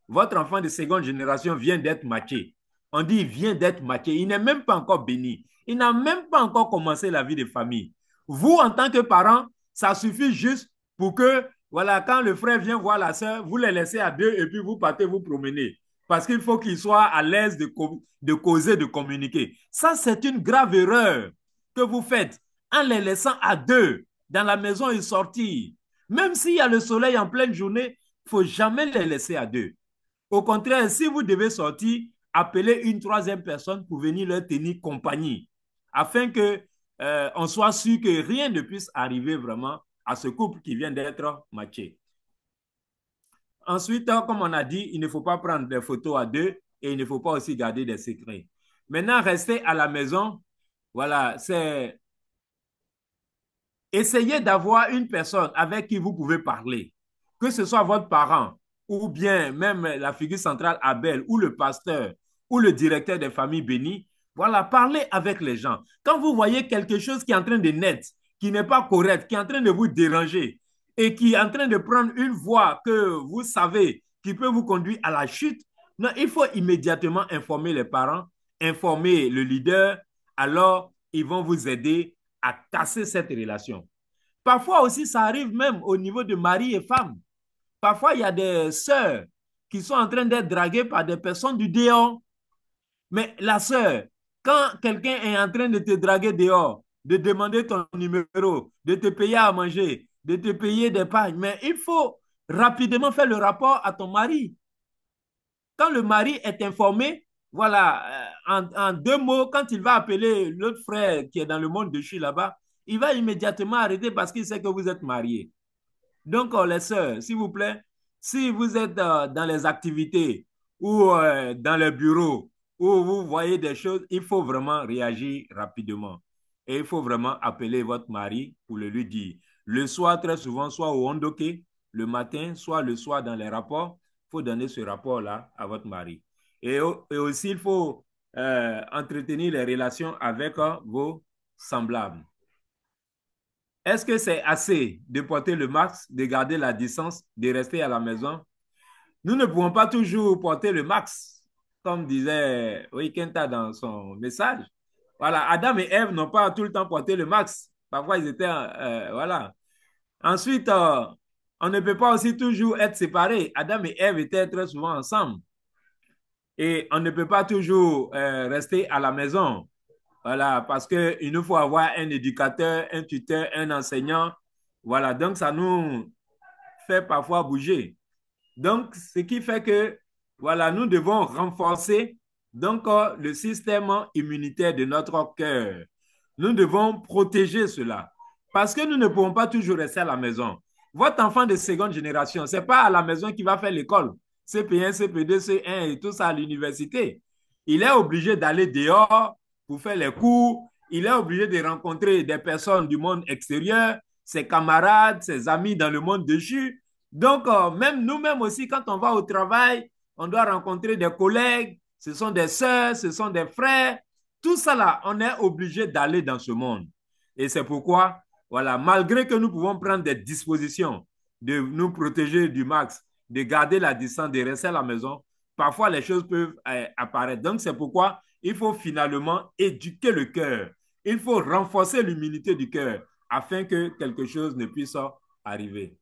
Votre enfant de seconde génération vient d'être matché. On dit, il vient d'être matché. Il n'est même pas encore béni. Il n'a même pas encore commencé la vie de famille. Vous, en tant que parent, ça suffit juste pour que voilà, quand le frère vient voir la sœur, vous les laissez à deux et puis vous partez vous promener. Parce qu'il faut qu'il soit à l'aise de causer, de communiquer. Ça, c'est une grave erreur que vous faites en les laissant à deux dans la maison et sortir. Même s'il y a le soleil en pleine journée, il ne faut jamais les laisser à deux. Au contraire, si vous devez sortir, appelez une troisième personne pour venir leur tenir compagnie afin que on soit sûr que rien ne puisse arriver vraiment à ce couple qui vient d'être matché. Ensuite, comme on a dit, il ne faut pas prendre des photos à deux et il ne faut pas aussi garder des secrets. Maintenant, rester à la maison, voilà, c'est essayer d'avoir une personne avec qui vous pouvez parler, que ce soit votre parent ou bien même la figure centrale Abel ou le pasteur ou le directeur des familles bénies. Voilà, parlez avec les gens. Quand vous voyez quelque chose qui est en train de naître, qui n'est pas correct, qui est en train de vous déranger et qui est en train de prendre une voie que vous savez qui peut vous conduire à la chute, non, il faut immédiatement informer les parents, informer le leader, alors ils vont vous aider à casser cette relation. Parfois aussi, ça arrive même au niveau de mari et femme. Parfois, il y a des sœurs qui sont en train d'être draguées par des personnes du dehors. Mais la sœur, quand quelqu'un est en train de te draguer dehors, de demander ton numéro, de te payer à manger, de te payer des pagnes, mais il faut rapidement faire le rapport à ton mari. Quand le mari est informé, voilà, en deux mots, quand il va appeler l'autre frère qui est dans le monde de Chi là-bas, il va immédiatement arrêter parce qu'il sait que vous êtes mariés. Donc, les sœurs, s'il vous plaît, si vous êtes dans les activités ou dans le bureau où vous voyez des choses, il faut vraiment réagir rapidement. Et il faut vraiment appeler votre mari pour le lui dire. Le soir, très souvent, soit au Hondoké, le matin, soit le soir dans les rapports, il faut donner ce rapport-là à votre mari. Et aussi, il faut entretenir les relations avec vos semblables. Est-ce que c'est assez de porter le masque, de garder la distance, de rester à la maison? Nous ne pouvons pas toujours porter le masque, comme disait Kenta dans son message. Voilà, Adam et Ève n'ont pas tout le temps porté le masque. Parfois, ils étaient, voilà. Ensuite, on ne peut pas aussi toujours être séparés. Adam et Ève étaient très souvent ensemble. Et on ne peut pas toujours rester à la maison. Voilà, parce qu'il nous faut avoir un éducateur, un tuteur, un enseignant. Voilà, donc ça nous fait parfois bouger. Donc, ce qui fait que, voilà, nous devons renforcer donc le système immunitaire de notre cœur. Nous devons protéger cela parce que nous ne pouvons pas toujours rester à la maison. Votre enfant de seconde génération, ce n'est pas à la maison qu'il va faire l'école. CP1, CP2, C1 et tout ça à l'université. Il est obligé d'aller dehors pour faire les cours. Il est obligé de rencontrer des personnes du monde extérieur, ses camarades, ses amis dans le monde dessus. Donc, même nous-mêmes aussi, quand on va au travail, on doit rencontrer des collègues, ce sont des sœurs, ce sont des frères. Tout ça là, on est obligé d'aller dans ce monde. Et c'est pourquoi, voilà, malgré que nous pouvons prendre des dispositions de nous protéger du max, de garder la distance, de rester à la maison, parfois les choses peuvent apparaître. Donc, c'est pourquoi il faut finalement éduquer le cœur. Il faut renforcer l'humilité du cœur afin que quelque chose ne puisse arriver.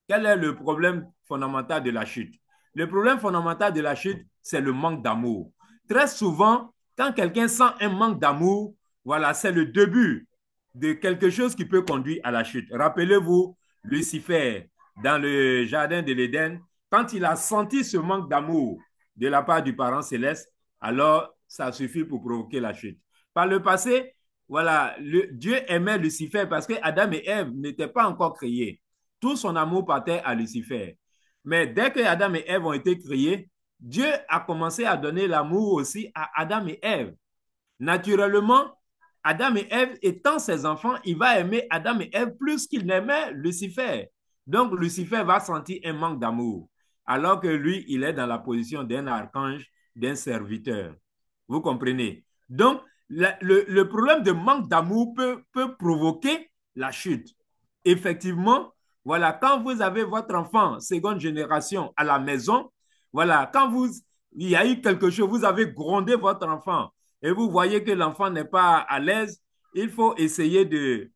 Quel est le problème fondamental de la chute? Le problème fondamental de la chute, c'est le manque d'amour. Très souvent, quand quelqu'un sent un manque d'amour, voilà, c'est le début de quelque chose qui peut conduire à la chute. Rappelez-vous, Lucifer, dans le jardin de l'Éden, quand il a senti ce manque d'amour de la part du parent céleste, alors ça suffit pour provoquer la chute. Par le passé, voilà, Dieu aimait Lucifer parce que Adam et Ève n'étaient pas encore créés. Tout son amour partait à Lucifer. Mais dès que Adam et Ève ont été créés, Dieu a commencé à donner l'amour aussi à Adam et Ève. Naturellement, Adam et Ève étant ses enfants, il va aimer Adam et Ève plus qu'il n'aimait Lucifer. Donc, Lucifer va sentir un manque d'amour, alors que lui, il est dans la position d'un archange, d'un serviteur. Vous comprenez? Donc, le problème de manque d'amour peut provoquer la chute. Effectivement, voilà, quand vous avez votre enfant seconde génération à la maison, voilà, quand il y a eu quelque chose, vous avez grondé votre enfant et vous voyez que l'enfant n'est pas à l'aise, il faut essayer de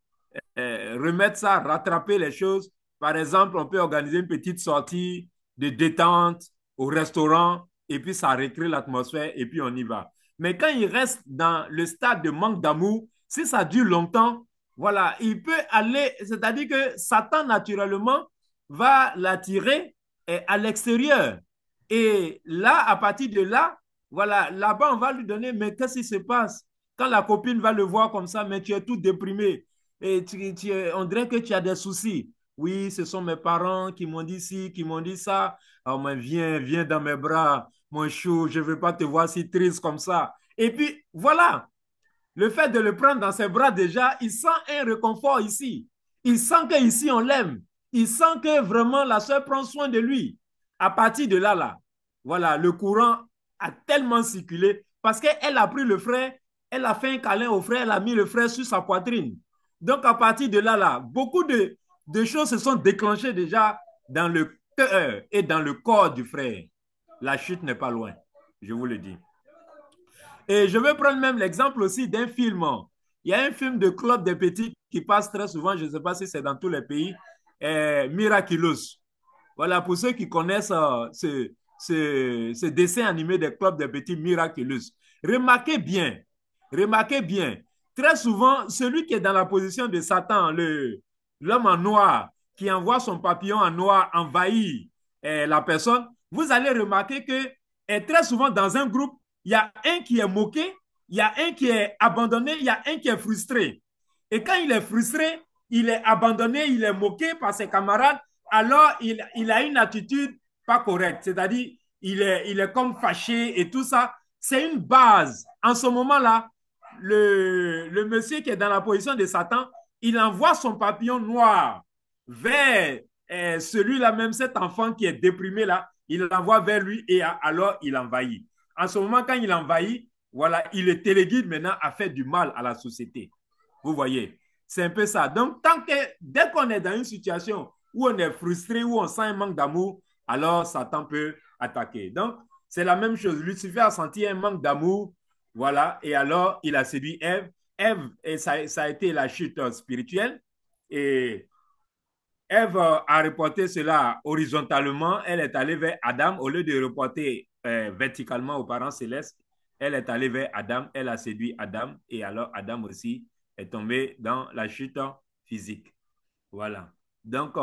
remettre ça, rattraper les choses. Par exemple, on peut organiser une petite sortie de détente au restaurant et puis ça recrée l'atmosphère et puis on y va. Mais quand il reste dans le stade de manque d'amour, si ça dure longtemps, voilà, il peut aller, c'est-à-dire que Satan, naturellement, va l'attirer à l'extérieur. Et là, à partir de là, voilà, là-bas, on va lui donner, mais qu'est-ce qui se passe? Quand la copine va le voir comme ça, mais tu es tout déprimé. Et on dirait que tu as des soucis. Oui, ce sont mes parents qui m'ont dit ci, qui m'ont dit ça. Oh, mais viens dans mes bras, mon chou, je ne veux pas te voir si triste comme ça. Et puis, voilà, le fait de le prendre dans ses bras déjà, il sent un réconfort ici. Il sent qu'ici, on l'aime. Il sent que vraiment la soeur prend soin de lui. À partir de là, voilà, le courant a tellement circulé parce qu'elle a pris le frère, elle a fait un câlin au frère, elle a mis le frère sur sa poitrine. Donc, à partir de là, beaucoup de choses se sont déclenchées déjà dans le cœur et dans le corps du frère. La chute n'est pas loin, je vous le dis. Et je vais prendre même l'exemple aussi d'un film. Il y a un film de Claude Despetit qui passe très souvent, je ne sais pas si c'est dans tous les pays, Miraculous. Voilà, pour ceux qui connaissent ce dessin animé de Claude Despetit, Miraculous. Remarquez bien, très souvent, celui qui est dans la position de Satan, l'homme en noir, qui envoie son papillon en noir envahir la personne, vous allez remarquer que très souvent dans un groupe, il y a un qui est moqué, il y a un qui est abandonné, il y a un qui est frustré. Et quand il est frustré, il est abandonné, il est moqué par ses camarades, alors il a une attitude pas correcte. C'est-à-dire, il est comme fâché et tout ça. C'est une base. En ce moment-là, le monsieur qui est dans la position de Satan, il envoie son papillon noir vers celui-là même, cet enfant qui est déprimé là, il l'envoie vers lui et alors il envahit. En ce moment, quand il envahit, voilà, il le téléguide maintenant à faire du mal à la société. Vous voyez, c'est un peu ça. Donc, dès qu'on est dans une situation où on est frustré, où on sent un manque d'amour, alors Satan peut attaquer. Donc, c'est la même chose. Lucifer a senti un manque d'amour, voilà, et alors il a séduit Ève. Ève, et ça a été la chute spirituelle. Et Ève a reporté cela horizontalement. Elle est allée vers Adam. Au lieu de reporter verticalement aux parents célestes, elle est allée vers Adam. Elle a séduit Adam. Et alors Adam aussi est tombé dans la chute physique. Voilà. Donc,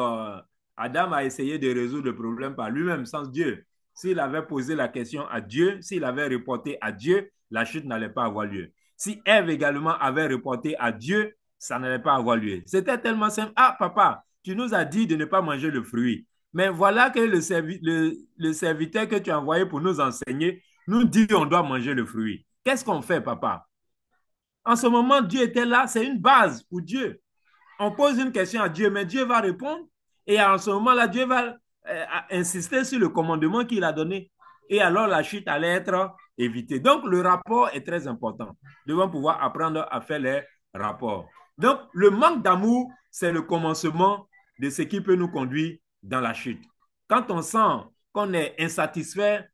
Adam a essayé de résoudre le problème par lui-même, sans Dieu. S'il avait posé la question à Dieu, s'il avait reporté à Dieu, la chute n'allait pas avoir lieu. Si Ève également avait reporté à Dieu, ça n'allait pas avoir lieu. C'était tellement simple. Ah, papa, tu nous as dit de ne pas manger le fruit. Mais voilà que le serviteur que tu as envoyé pour nous enseigner nous dit qu'on doit manger le fruit. Qu'est-ce qu'on fait, papa? En ce moment, Dieu était là, c'est une base pour Dieu. On pose une question à Dieu, mais Dieu va répondre. Et en ce moment-là, Dieu va insister sur le commandement qu'il a donné. Et alors, la chute allait être évitée. Donc, le rapport est très important. Nous devons pouvoir apprendre à faire les rapports. Donc, le manque d'amour, c'est le commencement de ce qui peut nous conduire dans la chute. Quand on sent qu'on est insatisfait,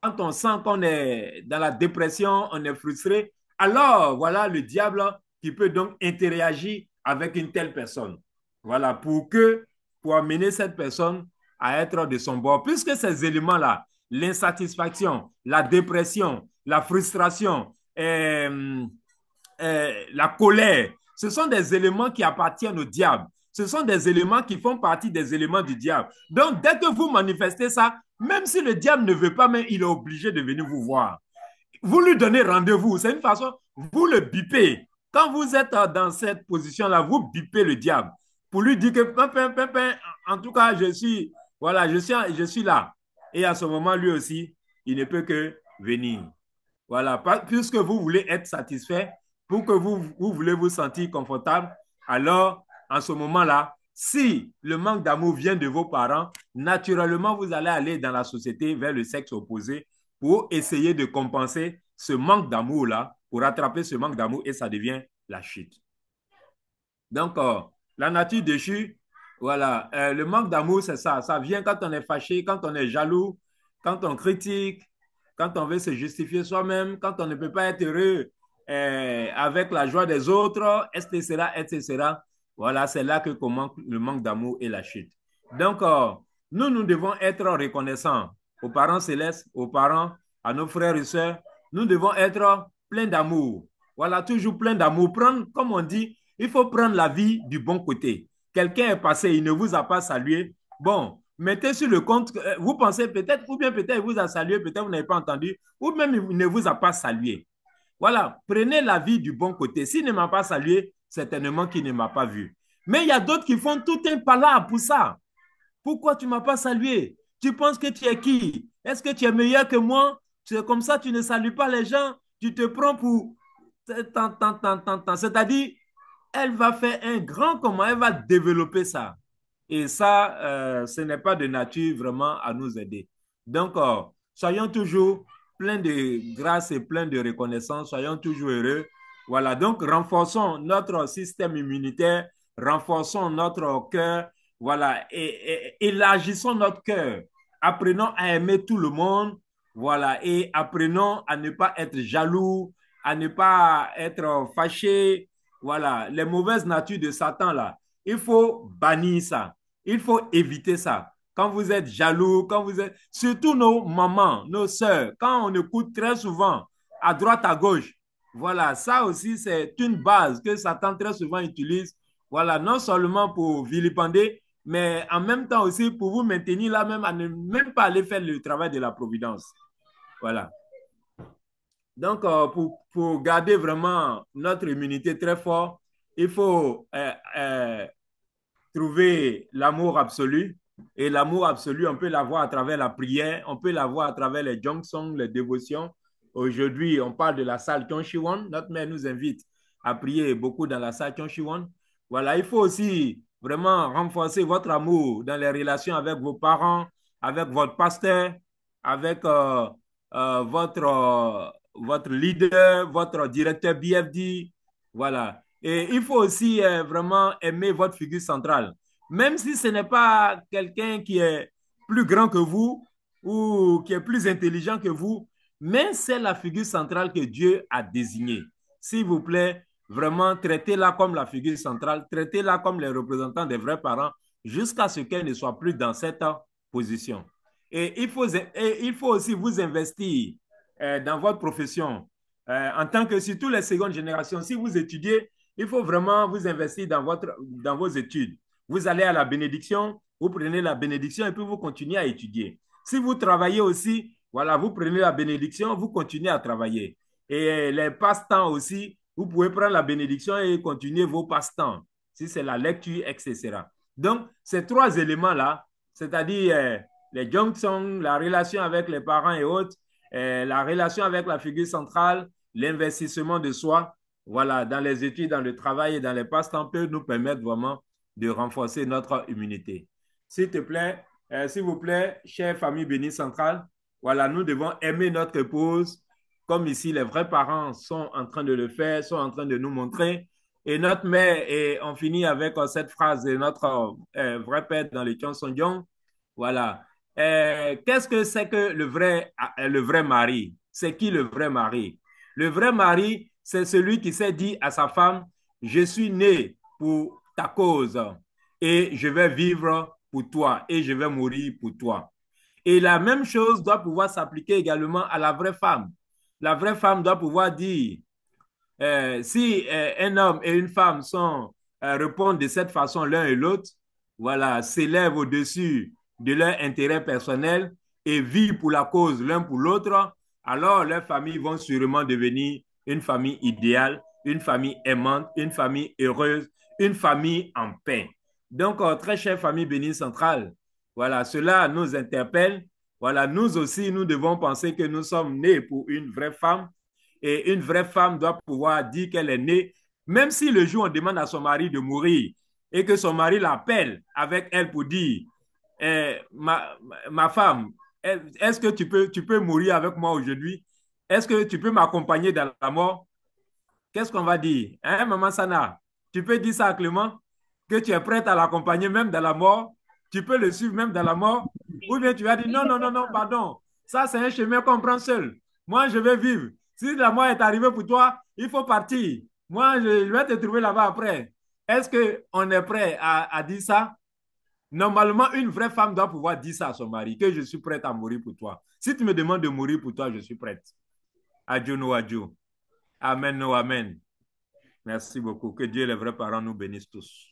quand on sent qu'on est dans la dépression, on est frustré, alors voilà le diable qui peut donc interagir avec une telle personne. Voilà, pour amener cette personne à être de son bord. Puisque ces éléments-là, l'insatisfaction, la dépression, la frustration, la colère, ce sont des éléments qui appartiennent au diable. Ce sont des éléments qui font partie des éléments du diable. Donc, dès que vous manifestez ça, même si le diable ne veut pas, mais il est obligé de venir vous voir. Vous lui donnez rendez-vous. C'est une façon, vous le bipez. Quand vous êtes dans cette position-là, vous bipez le diable pour lui dire que, en tout cas, je suis là. Et à ce moment, lui aussi, il ne peut que venir. Voilà, puisque vous voulez être satisfait, pour que vous voulez vous sentir confortable, alors, en ce moment-là, si le manque d'amour vient de vos parents, naturellement, vous allez aller dans la société vers le sexe opposé pour essayer de compenser ce manque d'amour-là, pour rattraper ce manque d'amour, et ça devient la chute. Donc, la nature déchue, voilà, le manque d'amour, c'est ça. Ça vient quand on est fâché, quand on est jaloux, quand on critique, quand on veut se justifier soi-même, quand on ne peut pas être heureux avec la joie des autres, etc., etc. Voilà, c'est là que commence le manque d'amour et la chute. Donc, nous devons être reconnaissants aux parents célestes, aux parents, à nos frères et sœurs. Nous devons être pleins d'amour. Voilà, toujours plein d'amour. Prendre, comme on dit, il faut prendre la vie du bon côté. Quelqu'un est passé, il ne vous a pas salué. Bon, mettez sur le compte, vous pensez peut-être, ou bien peut-être il vous a salué, peut-être vous n'avez pas entendu, ou même il ne vous a pas salué. Voilà, prenez la vie du bon côté. S'il ne m'a pas salué, certainement qu'il ne m'a pas vu. Mais il y a d'autres qui font tout un palabre pour ça. Pourquoi tu ne m'as pas salué? Tu penses que tu es qui? Est-ce que tu es meilleur que moi? C'est comme ça, tu ne salues pas les gens, tu te prends pour... C'est-à-dire, elle va faire un grand comment, elle va développer ça. Et ça, ce n'est pas de nature vraiment à nous aider. Donc, soyons toujours pleins de grâce et pleins de reconnaissance, soyons toujours heureux. Voilà, donc renforçons notre système immunitaire, renforçons notre cœur, voilà, et élargissons notre cœur. Apprenons à aimer tout le monde, voilà, et apprenons à ne pas être jaloux, à ne pas être fâché, voilà, les mauvaises natures de Satan là. Il faut bannir ça. Il faut éviter ça. Quand vous êtes jaloux, quand vous êtes... Surtout nos mamans, nos sœurs, quand on écoute très souvent à droite, à gauche, voilà, ça aussi, c'est une base que Satan très souvent utilise, voilà, non seulement pour vilipender, mais en même temps aussi pour vous maintenir là même, à ne même pas aller faire le travail de la providence. Voilà. Donc, pour garder vraiment notre immunité très forte, il faut trouver l'amour absolu. Et l'amour absolu, on peut l'avoir à travers la prière, on peut l'avoir à travers les jongsong, les dévotions. Aujourd'hui, on parle de la salle Kyonshiwon. Notre mère nous invite à prier beaucoup dans la salle Kyonshiwon. Voilà, il faut aussi vraiment renforcer votre amour dans les relations avec vos parents, avec votre pasteur, avec votre leader, votre directeur BFD. Voilà. Et il faut aussi vraiment aimer votre figure centrale. Même si ce n'est pas quelqu'un qui est plus grand que vous ou qui est plus intelligent que vous, mais c'est la figure centrale que Dieu a désignée. S'il vous plaît, vraiment, traitez-la comme la figure centrale, traitez-la comme les représentants des vrais parents jusqu'à ce qu'elle ne soit plus dans cette position. Et il faut aussi vous investir dans votre profession. En tant que, surtout les secondes générations, si vous étudiez, il faut vraiment vous investir dans vos études. Vous allez à la bénédiction, vous prenez la bénédiction et puis vous continuez à étudier. Si vous travaillez aussi, voilà, vous prenez la bénédiction, vous continuez à travailler. Et les passe-temps aussi, vous pouvez prendre la bénédiction et continuer vos passe-temps, si c'est la lecture, etc. Donc, ces trois éléments-là, c'est-à-dire les junctions, la relation avec les parents et autres, la relation avec la figure centrale, l'investissement de soi, voilà, dans les études, dans le travail et dans les passe-temps peut nous permettre vraiment de renforcer notre immunité. S'il te plaît, s'il vous plaît, chère famille bénie centrale, voilà, nous devons aimer notre épouse, comme ici les vrais parents sont en train de le faire, sont en train de nous montrer. Et notre mère, et on finit avec cette phrase de notre vrai père dans les Kyonsongyong. Voilà. Qu'est-ce que c'est que le vrai mari? C'est qui le vrai mari? Le vrai mari, c'est celui qui s'est dit à sa femme, je suis né pour ta cause et je vais vivre pour toi et je vais mourir pour toi. Et la même chose doit pouvoir s'appliquer également à la vraie femme. La vraie femme doit pouvoir dire, si un homme et une femme répondent de cette façon l'un et l'autre, voilà, s'élèvent au-dessus de leur intérêt personnel et vivent pour la cause l'un pour l'autre, alors leurs familles vont sûrement devenir une famille idéale, une famille aimante, une famille heureuse, une famille en paix. Donc, très chère famille bénie centrale, voilà, cela nous interpelle. Voilà, nous aussi, nous devons penser que nous sommes nés pour une vraie femme et une vraie femme doit pouvoir dire qu'elle est née, même si le jour où on demande à son mari de mourir et que son mari l'appelle avec elle pour dire ma femme, est-ce que tu peux mourir avec moi aujourd'hui? Est-ce que tu peux m'accompagner dans la mort? Qu'est-ce qu'on va dire? Hein, maman Sana? Tu peux dire ça à Clément? Que tu es prête à l'accompagner même dans la mort? Tu peux le suivre même dans la mort? Ou bien tu vas dire non, non, non, non, pardon. Ça, c'est un chemin qu'on prend seul. Moi, je vais vivre. Si la mort est arrivée pour toi, il faut partir. Moi, je vais te trouver là-bas après. Est-ce qu'on est prêt à dire ça? Normalement, une vraie femme doit pouvoir dire ça à son mari, que je suis prête à mourir pour toi. Si tu me demandes de mourir pour toi, je suis prête. Adieu, no adieu. Amen, no amen. Merci beaucoup. Que Dieu, les vrais parents, nous bénissent tous.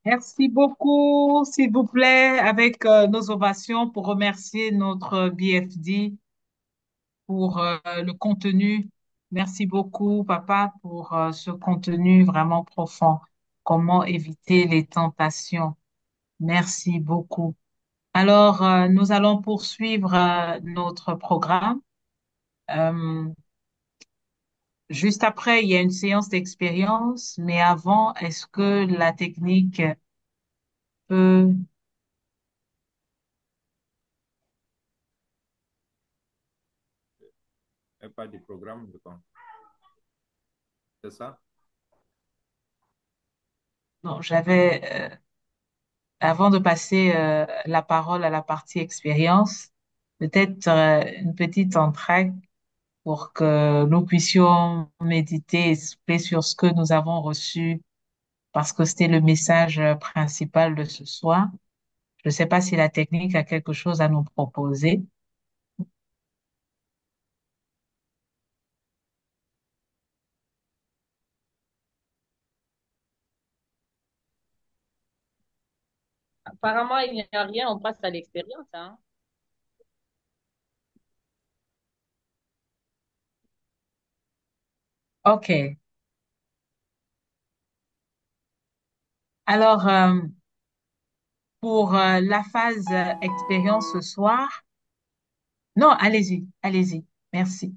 Merci beaucoup. S'il vous plaît, avec nos ovations pour remercier notre BFD pour le contenu Merci beaucoup, papa, pour ce contenu vraiment profond. Comment éviter les tentations. Merci beaucoup. Alors, nous allons poursuivre notre programme. Euh, Juste après, il y a une séance d'expérience, mais avant, est-ce que la technique peut... Et pas du programme, je pense. C'est ça? Non, j'avais, avant de passer la parole à la partie expérience, peut-être une petite entrée pour que nous puissions méditer et souffler sur ce que nous avons reçu, parce que c'était le message principal de ce soir. Je ne sais pas si la technique a quelque chose à nous proposer. Apparemment, il n'y a rien, on passe à l'expérience, hein. OK. Alors, pour la phase expérience ce soir, non, allez-y, allez-y. Merci.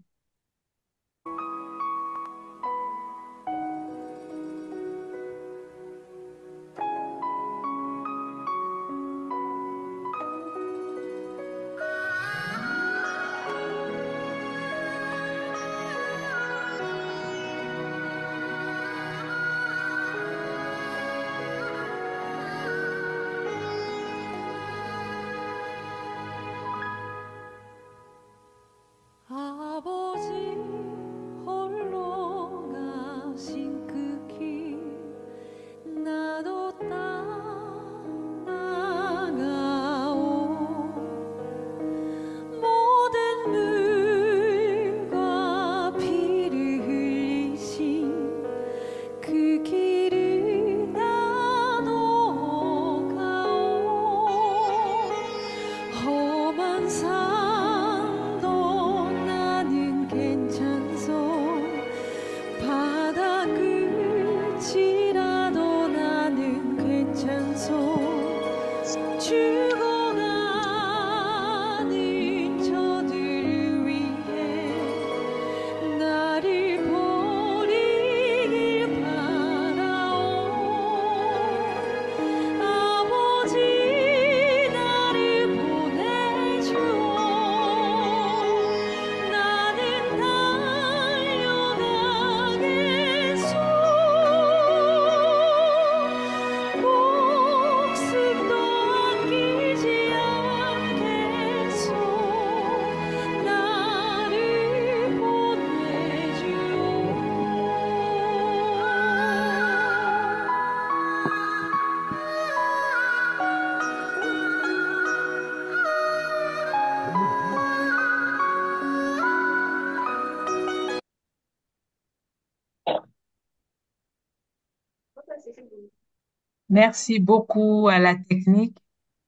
아버지 홀로 가신 그 길 나도 따라가오 모든 물과 피를 흘리신 그 길을 나도 가오 험한 산도 나는 괜찮소 바다 끝이라도 나는 괜찮소 죽어가는 저들을 위해 나를 버리길 바라오 아버지 나를 보내주오 나는 달려가겠소 목숨도 아끼지 않겠소 나를 Merci beaucoup à la technique.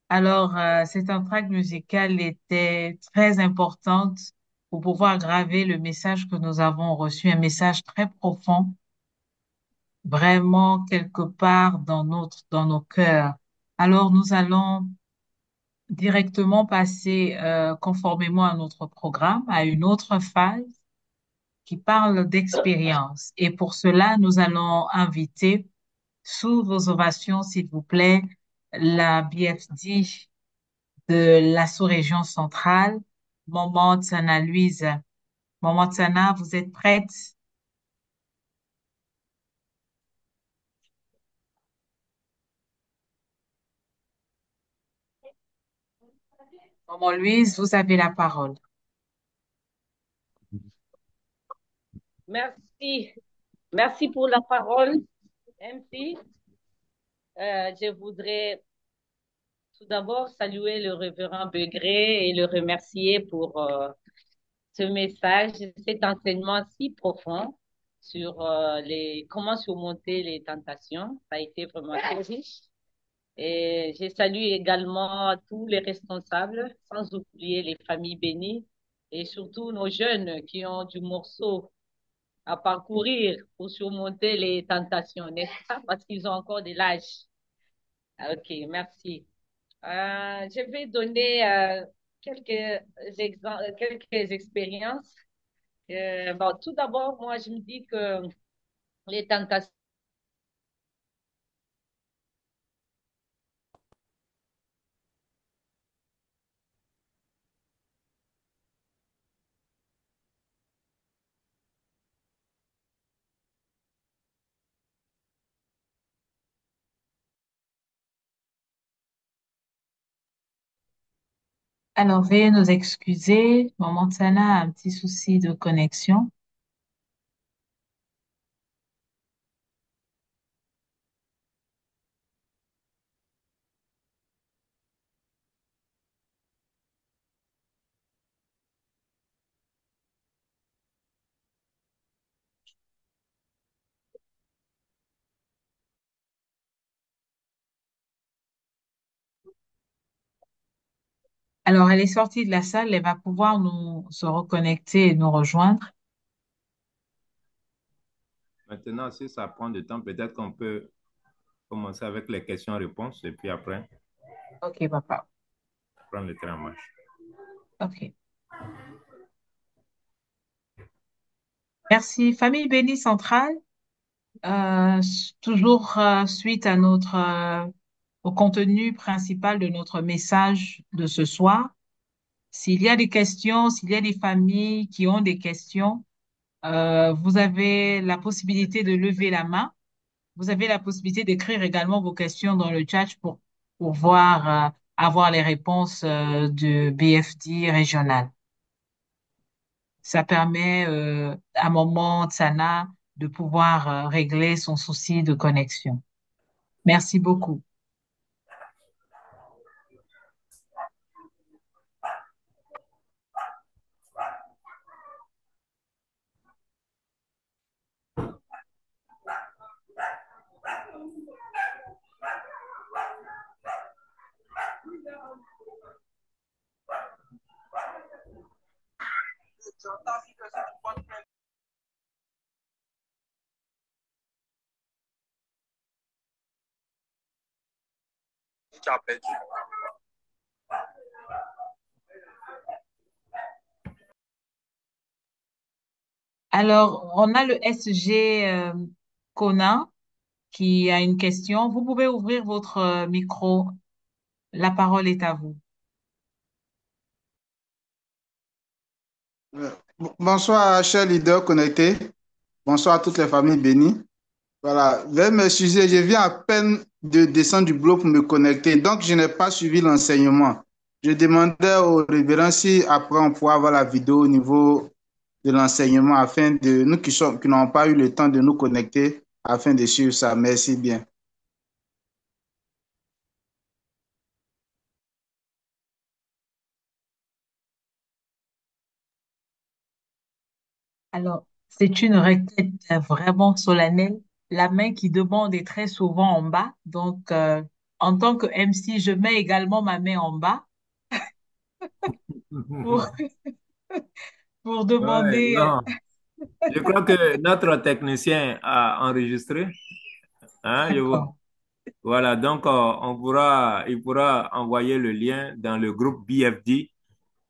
Alors, cette entracte musicale était très importante pour pouvoir graver le message que nous avons reçu, un message très profond, vraiment quelque part dans nos cœurs. Alors, nous allons directement passer, conformément à notre programme, à une autre phase qui parle d'expérience. Et pour cela, nous allons inviter, sous vos ovations, s'il vous plaît, la BFD de la sous-région centrale, Maman Tsana Louise. Maman Tsana, vous êtes prête? Maman Louise, vous avez la parole. Merci. Merci pour la parole, MC. Je voudrais tout d'abord saluer le révérend Begré et le remercier pour ce message, cet enseignement si profond sur comment surmonter les tentations. Ça a été vraiment très riche. Et je salue également tous les responsables, sans oublier les familles bénies et surtout nos jeunes qui ont du morceau à parcourir pour surmonter les tentations, n'est-ce pas? Parce qu'ils ont encore de l'âge. Ok, merci. Je vais donner quelques expériences. Bon, tout d'abord, moi, je me dis que les tentations. Alors, veuillez nous excuser. Maman Tana a un petit souci de connexion. Alors, elle est sortie de la salle. Elle va pouvoir nous se reconnecter et nous rejoindre. Maintenant, si ça prend du temps, peut-être qu'on peut commencer avec les questions-réponses et puis après, OK, papa. prendre le train en marche. OK. Merci. Famille Bénie Centrale, toujours suite à au contenu principal de notre message de ce soir. S'il y a des questions, s'il y a des familles qui ont des questions, vous avez la possibilité de lever la main. Vous avez la possibilité d'écrire également vos questions dans le chat pour voir, avoir les réponses du BFD régional. Ça permet à Maman Tsana de pouvoir régler son souci de connexion. Merci beaucoup. Alors, on a le SG Kona qui a une question. Vous pouvez ouvrir votre micro. La parole est à vous. Euh, Bonsoir, chers leaders connectés. Bonsoir à toutes les familles bénies. Voilà, veuillez m'excuser, je viens à peine de descendre du boulot pour me connecter, donc je n'ai pas suivi l'enseignement. Je demandais au révérend si après on pourra avoir la vidéo au niveau de l'enseignement afin de nous qui n'avons pas eu le temps de nous connecter afin de suivre ça. Merci bien. Alors, c'est une requête vraiment solennelle. La main qui demande est très souvent en bas. Donc, en tant que MC, je mets également ma main en bas pour, pour Ouais, demander. non. Je crois que notre technicien a enregistré. Hein, D'accord. voilà, donc il pourra envoyer le lien dans le groupe BFD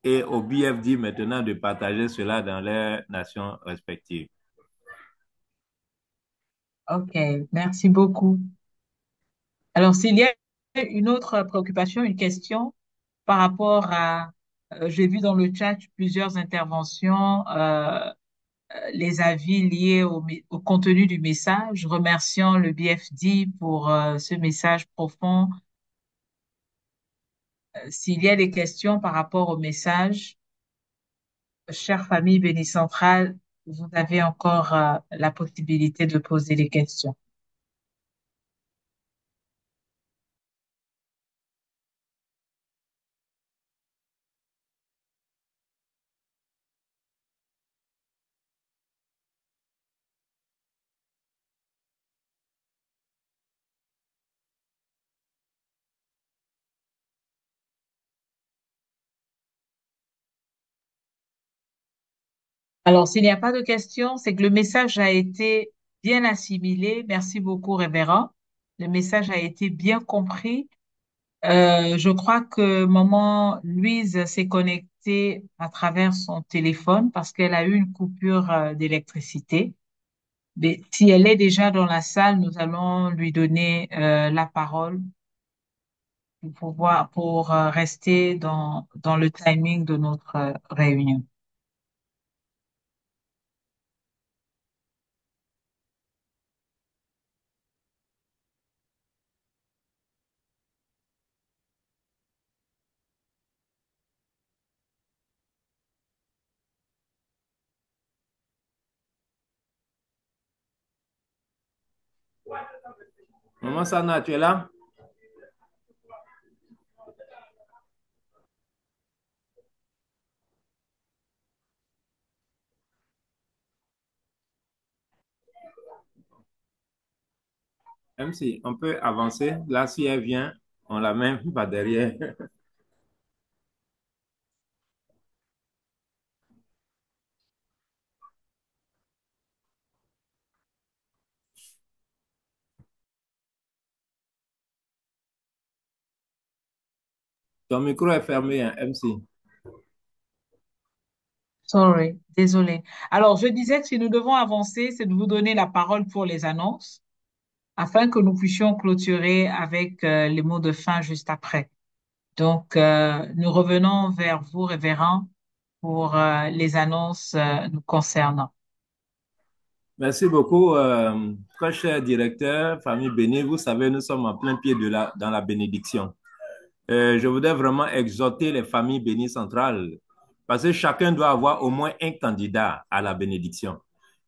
et au BFD maintenant de partager cela dans les nations respectives. OK. Merci beaucoup. Alors, s'il y a une autre préoccupation, une question par rapport j'ai vu dans le chat plusieurs interventions, les avis liés au contenu du message, remerciant le BFD pour ce message profond. S'il y a des questions par rapport au message, chère famille Béni Centrale, vous avez encore la possibilité de poser des questions. Alors, s'il n'y a pas de questions, c'est que le message a été bien assimilé. Merci beaucoup, révérend. Le message a été bien compris. Je crois que maman Louise s'est connectée à travers son téléphone parce qu'elle a eu une coupure d'électricité. Mais si elle est déjà dans la salle, nous allons lui donner la parole pour pouvoir, pour rester dans le timing de notre réunion. Maman Sana, tu es là? Même si on peut avancer, là, si elle vient, on la met pas derrière. Ton micro est fermé, hein, MC. Sorry, désolé. Alors, je disais que si nous devons avancer, c'est de vous donner la parole pour les annonces afin que nous puissions clôturer avec les mots de fin juste après. Donc, nous revenons vers vous, révérend, pour les annonces nous concernant. Merci beaucoup, très cher directeur, famille bénie. Vous savez, nous sommes en plein pied dans la bénédiction. Je voudrais vraiment exhorter les familles bénies centrales parce que chacun doit avoir au moins un candidat à la bénédiction.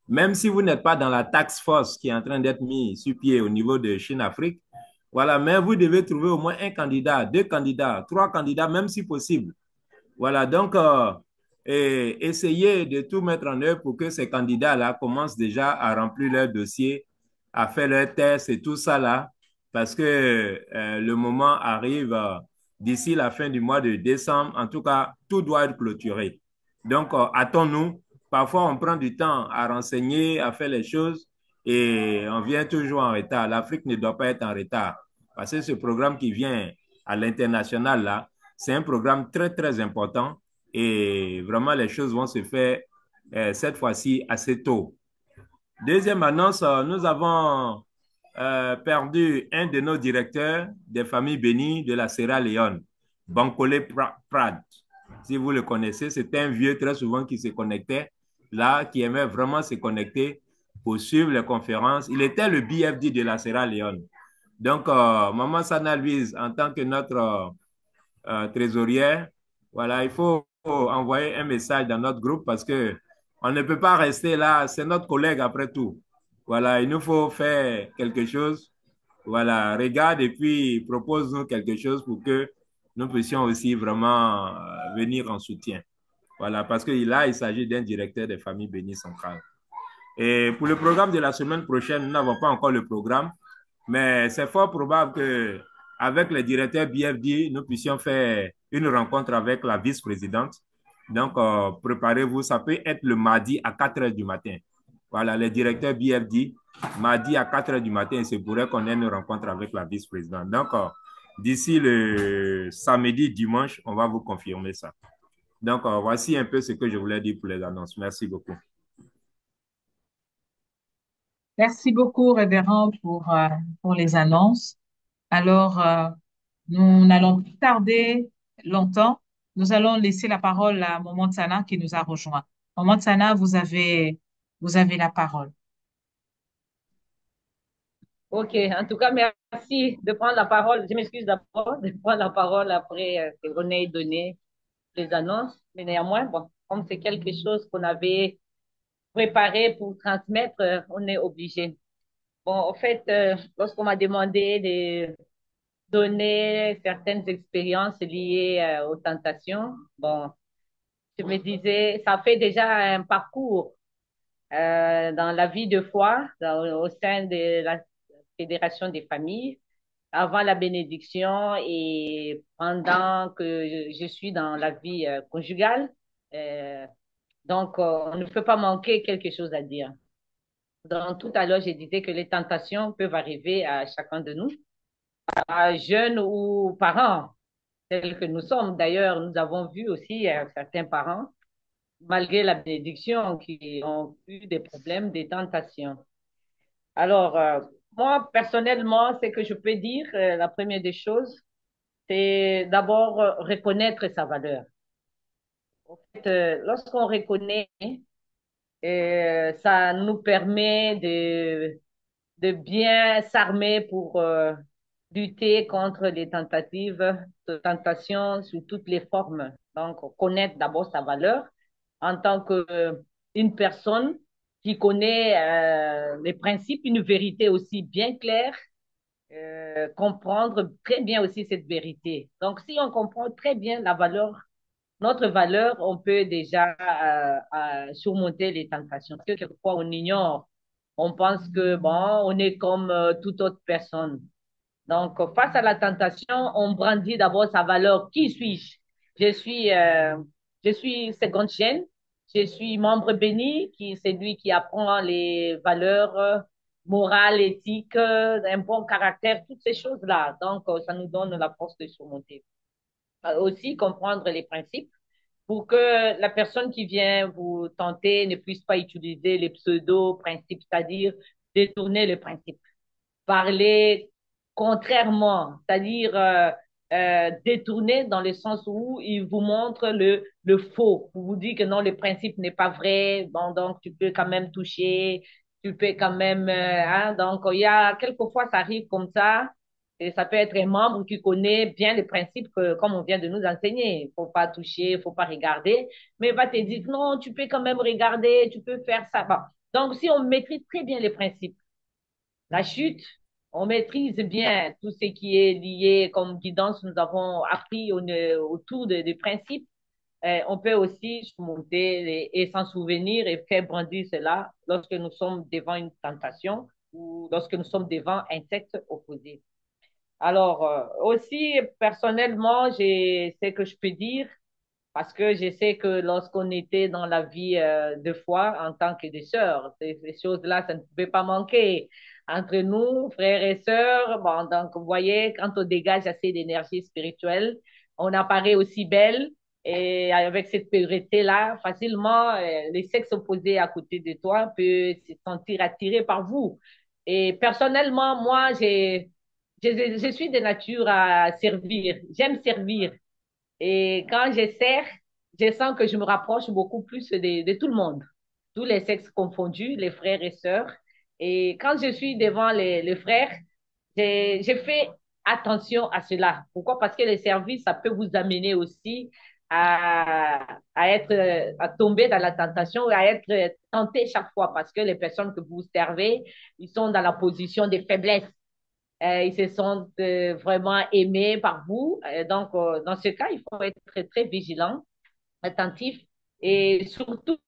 Même si vous n'êtes pas dans la task force qui est en train d'être mise sur pied au niveau de Chine-Afrique, voilà, mais vous devez trouver au moins un candidat, deux candidats, trois candidats, même si possible. Voilà, donc, essayez de tout mettre en œuvre pour que ces candidats-là commencent déjà à remplir leur dossier, à faire leurs tests et tout ça là, parce que le moment arrive d'ici la fin du mois de décembre. En tout cas, tout doit être clôturé. Donc, hâtons-nous. Parfois, on prend du temps à renseigner, à faire les choses et on vient toujours en retard. L'Afrique ne doit pas être en retard parce que ce programme qui vient à l'international là, c'est un programme très, très important et vraiment les choses vont se faire cette fois-ci assez tôt. Deuxième annonce, nous avons perdu un de nos directeurs des familles bénies de la Sierra Leone, Bankole Prad. Si vous le connaissez, c'était un vieux très souvent qui se connectait là, qui aimait vraiment se connecter pour suivre les conférences. Il était le BFD de la Sierra Leone. Donc, Maman Sana Louise, en tant que notre trésorière, voilà, il faut envoyer un message dans notre groupe parce que on ne peut pas rester là. C'est notre collègue après tout. Voilà, il nous faut faire quelque chose. Voilà, regarde et puis propose-nous quelque chose pour que nous puissions aussi vraiment venir en soutien. Voilà, parce que là, il s'agit d'un directeur des familles bénies centrales. Et pour le programme de la semaine prochaine, nous n'avons pas encore le programme, mais c'est fort probable que avec le directeur BFD, nous puissions faire une rencontre avec la vice-présidente. Donc, préparez-vous, ça peut être le mardi à 4 heures du matin. Voilà, le directeur BFD, mardi à 4 heures du matin, il se pourrait qu'on ait une rencontre avec la vice-présidente. Donc, d'ici le samedi, dimanche, on va vous confirmer ça. Donc, voici un peu ce que je voulais dire pour les annonces. Merci beaucoup. Merci beaucoup, révérend, pour les annonces. Alors, nous n'allons plus tarder longtemps. Nous allons laisser la parole à Maman Tsana qui nous a rejoint. Maman Tsana, vous avez la parole. Ok, en tout cas, merci de prendre la parole. Je m'excuse d'abord de prendre la parole après que René ait donné les annonces. Mais néanmoins, bon, comme c'est quelque chose qu'on avait préparé pour transmettre, on est obligé. Bon, en fait, lorsqu'on m'a demandé de donner certaines expériences liées aux tentations, bon, je me disais, ça fait déjà un parcours dans la vie de foi au sein de la Fédération des familles, avant la bénédiction et pendant que je suis dans la vie conjugale. Euh, Donc, on ne peut pas manquer quelque chose à dire. Donc, tout à l'heure, je disais que les tentations peuvent arriver à chacun de nous, à jeunes ou parents, tels que nous sommes. D'ailleurs, nous avons vu aussi certains parents, malgré la bénédiction, qui ont eu des problèmes, des tentations. Alors, moi, personnellement, ce que je peux dire, la première des choses, c'est d'abord reconnaître sa valeur. En fait, lorsqu'on reconnaît, ça nous permet de bien s'armer pour lutter contre les tentatives de tentation sous toutes les formes. Donc, connaître d'abord sa valeur en tant qu'une personne qui connaît les principes, une vérité aussi bien claire, comprendre très bien aussi cette vérité. Donc, si on comprend très bien la valeur, notre valeur, on peut déjà surmonter les tentations. Parce que quelquefois, on ignore. On pense que, bon, on est comme toute autre personne. Donc, face à la tentation, on brandit d'abord sa valeur. Qui suis-je? Je suis, euh, je suis seconde chaîne. Je suis membre béni, qui c'est lui qui apprend les valeurs morales, éthiques, un bon caractère, toutes ces choses-là. Donc, ça nous donne la force de surmonter. Aussi, comprendre les principes pour que la personne qui vient vous tenter ne puisse pas utiliser les pseudo-principes, c'est-à-dire détourner le principe parler contrairement, c'est-à-dire détourner dans le sens où il vous montre le faux. Vous vous dites que non, le principe n'est pas vrai, bon, donc tu peux quand même toucher, tu peux quand même, hein, donc il y a, quelquefois ça arrive comme ça, et ça peut être un membre qui connaît bien les principes que, comme on vient de nous enseigner. Il faut pas toucher, il faut pas regarder, mais il va te dire non, tu peux quand même regarder, tu peux faire ça. Bon. Donc, si on maîtrise très bien les principes, la chute, on maîtrise bien tout ce qui est lié comme guidance. Nous avons appris autour des principes. On peut aussi surmonter et s'en souvenir et faire brandir cela lorsque nous sommes devant une tentation ou lorsque nous sommes devant un texte opposé. Alors, aussi, personnellement, j'ai ce que je peux dire parce que je sais que lorsqu'on était dans la vie de foi en tant que des sœurs, ces choses-là, ça ne pouvait pas manquer. Entre nous, frères et sœurs, bon, donc vous voyez, quand on dégage assez d'énergie spirituelle, on apparaît aussi belle et avec cette pureté-là, facilement, les sexes opposés à côté de toi peuvent se sentir attirés par vous. Et personnellement, moi, je suis de nature à servir. J'aime servir. Et quand je sers, je sens que je me rapproche beaucoup plus de tout le monde, tous les sexes confondus, les frères et sœurs. Et quand je suis devant les frères, je fais attention à cela. Pourquoi? Parce que le service, ça peut vous amener aussi à tomber dans la tentation et à être tenté chaque fois parce que les personnes que vous servez, ils sont dans la position de faiblesse. Ils se sentent vraiment aimés par vous. Donc, dans ce cas, il faut être très, très vigilant, attentif et surtout,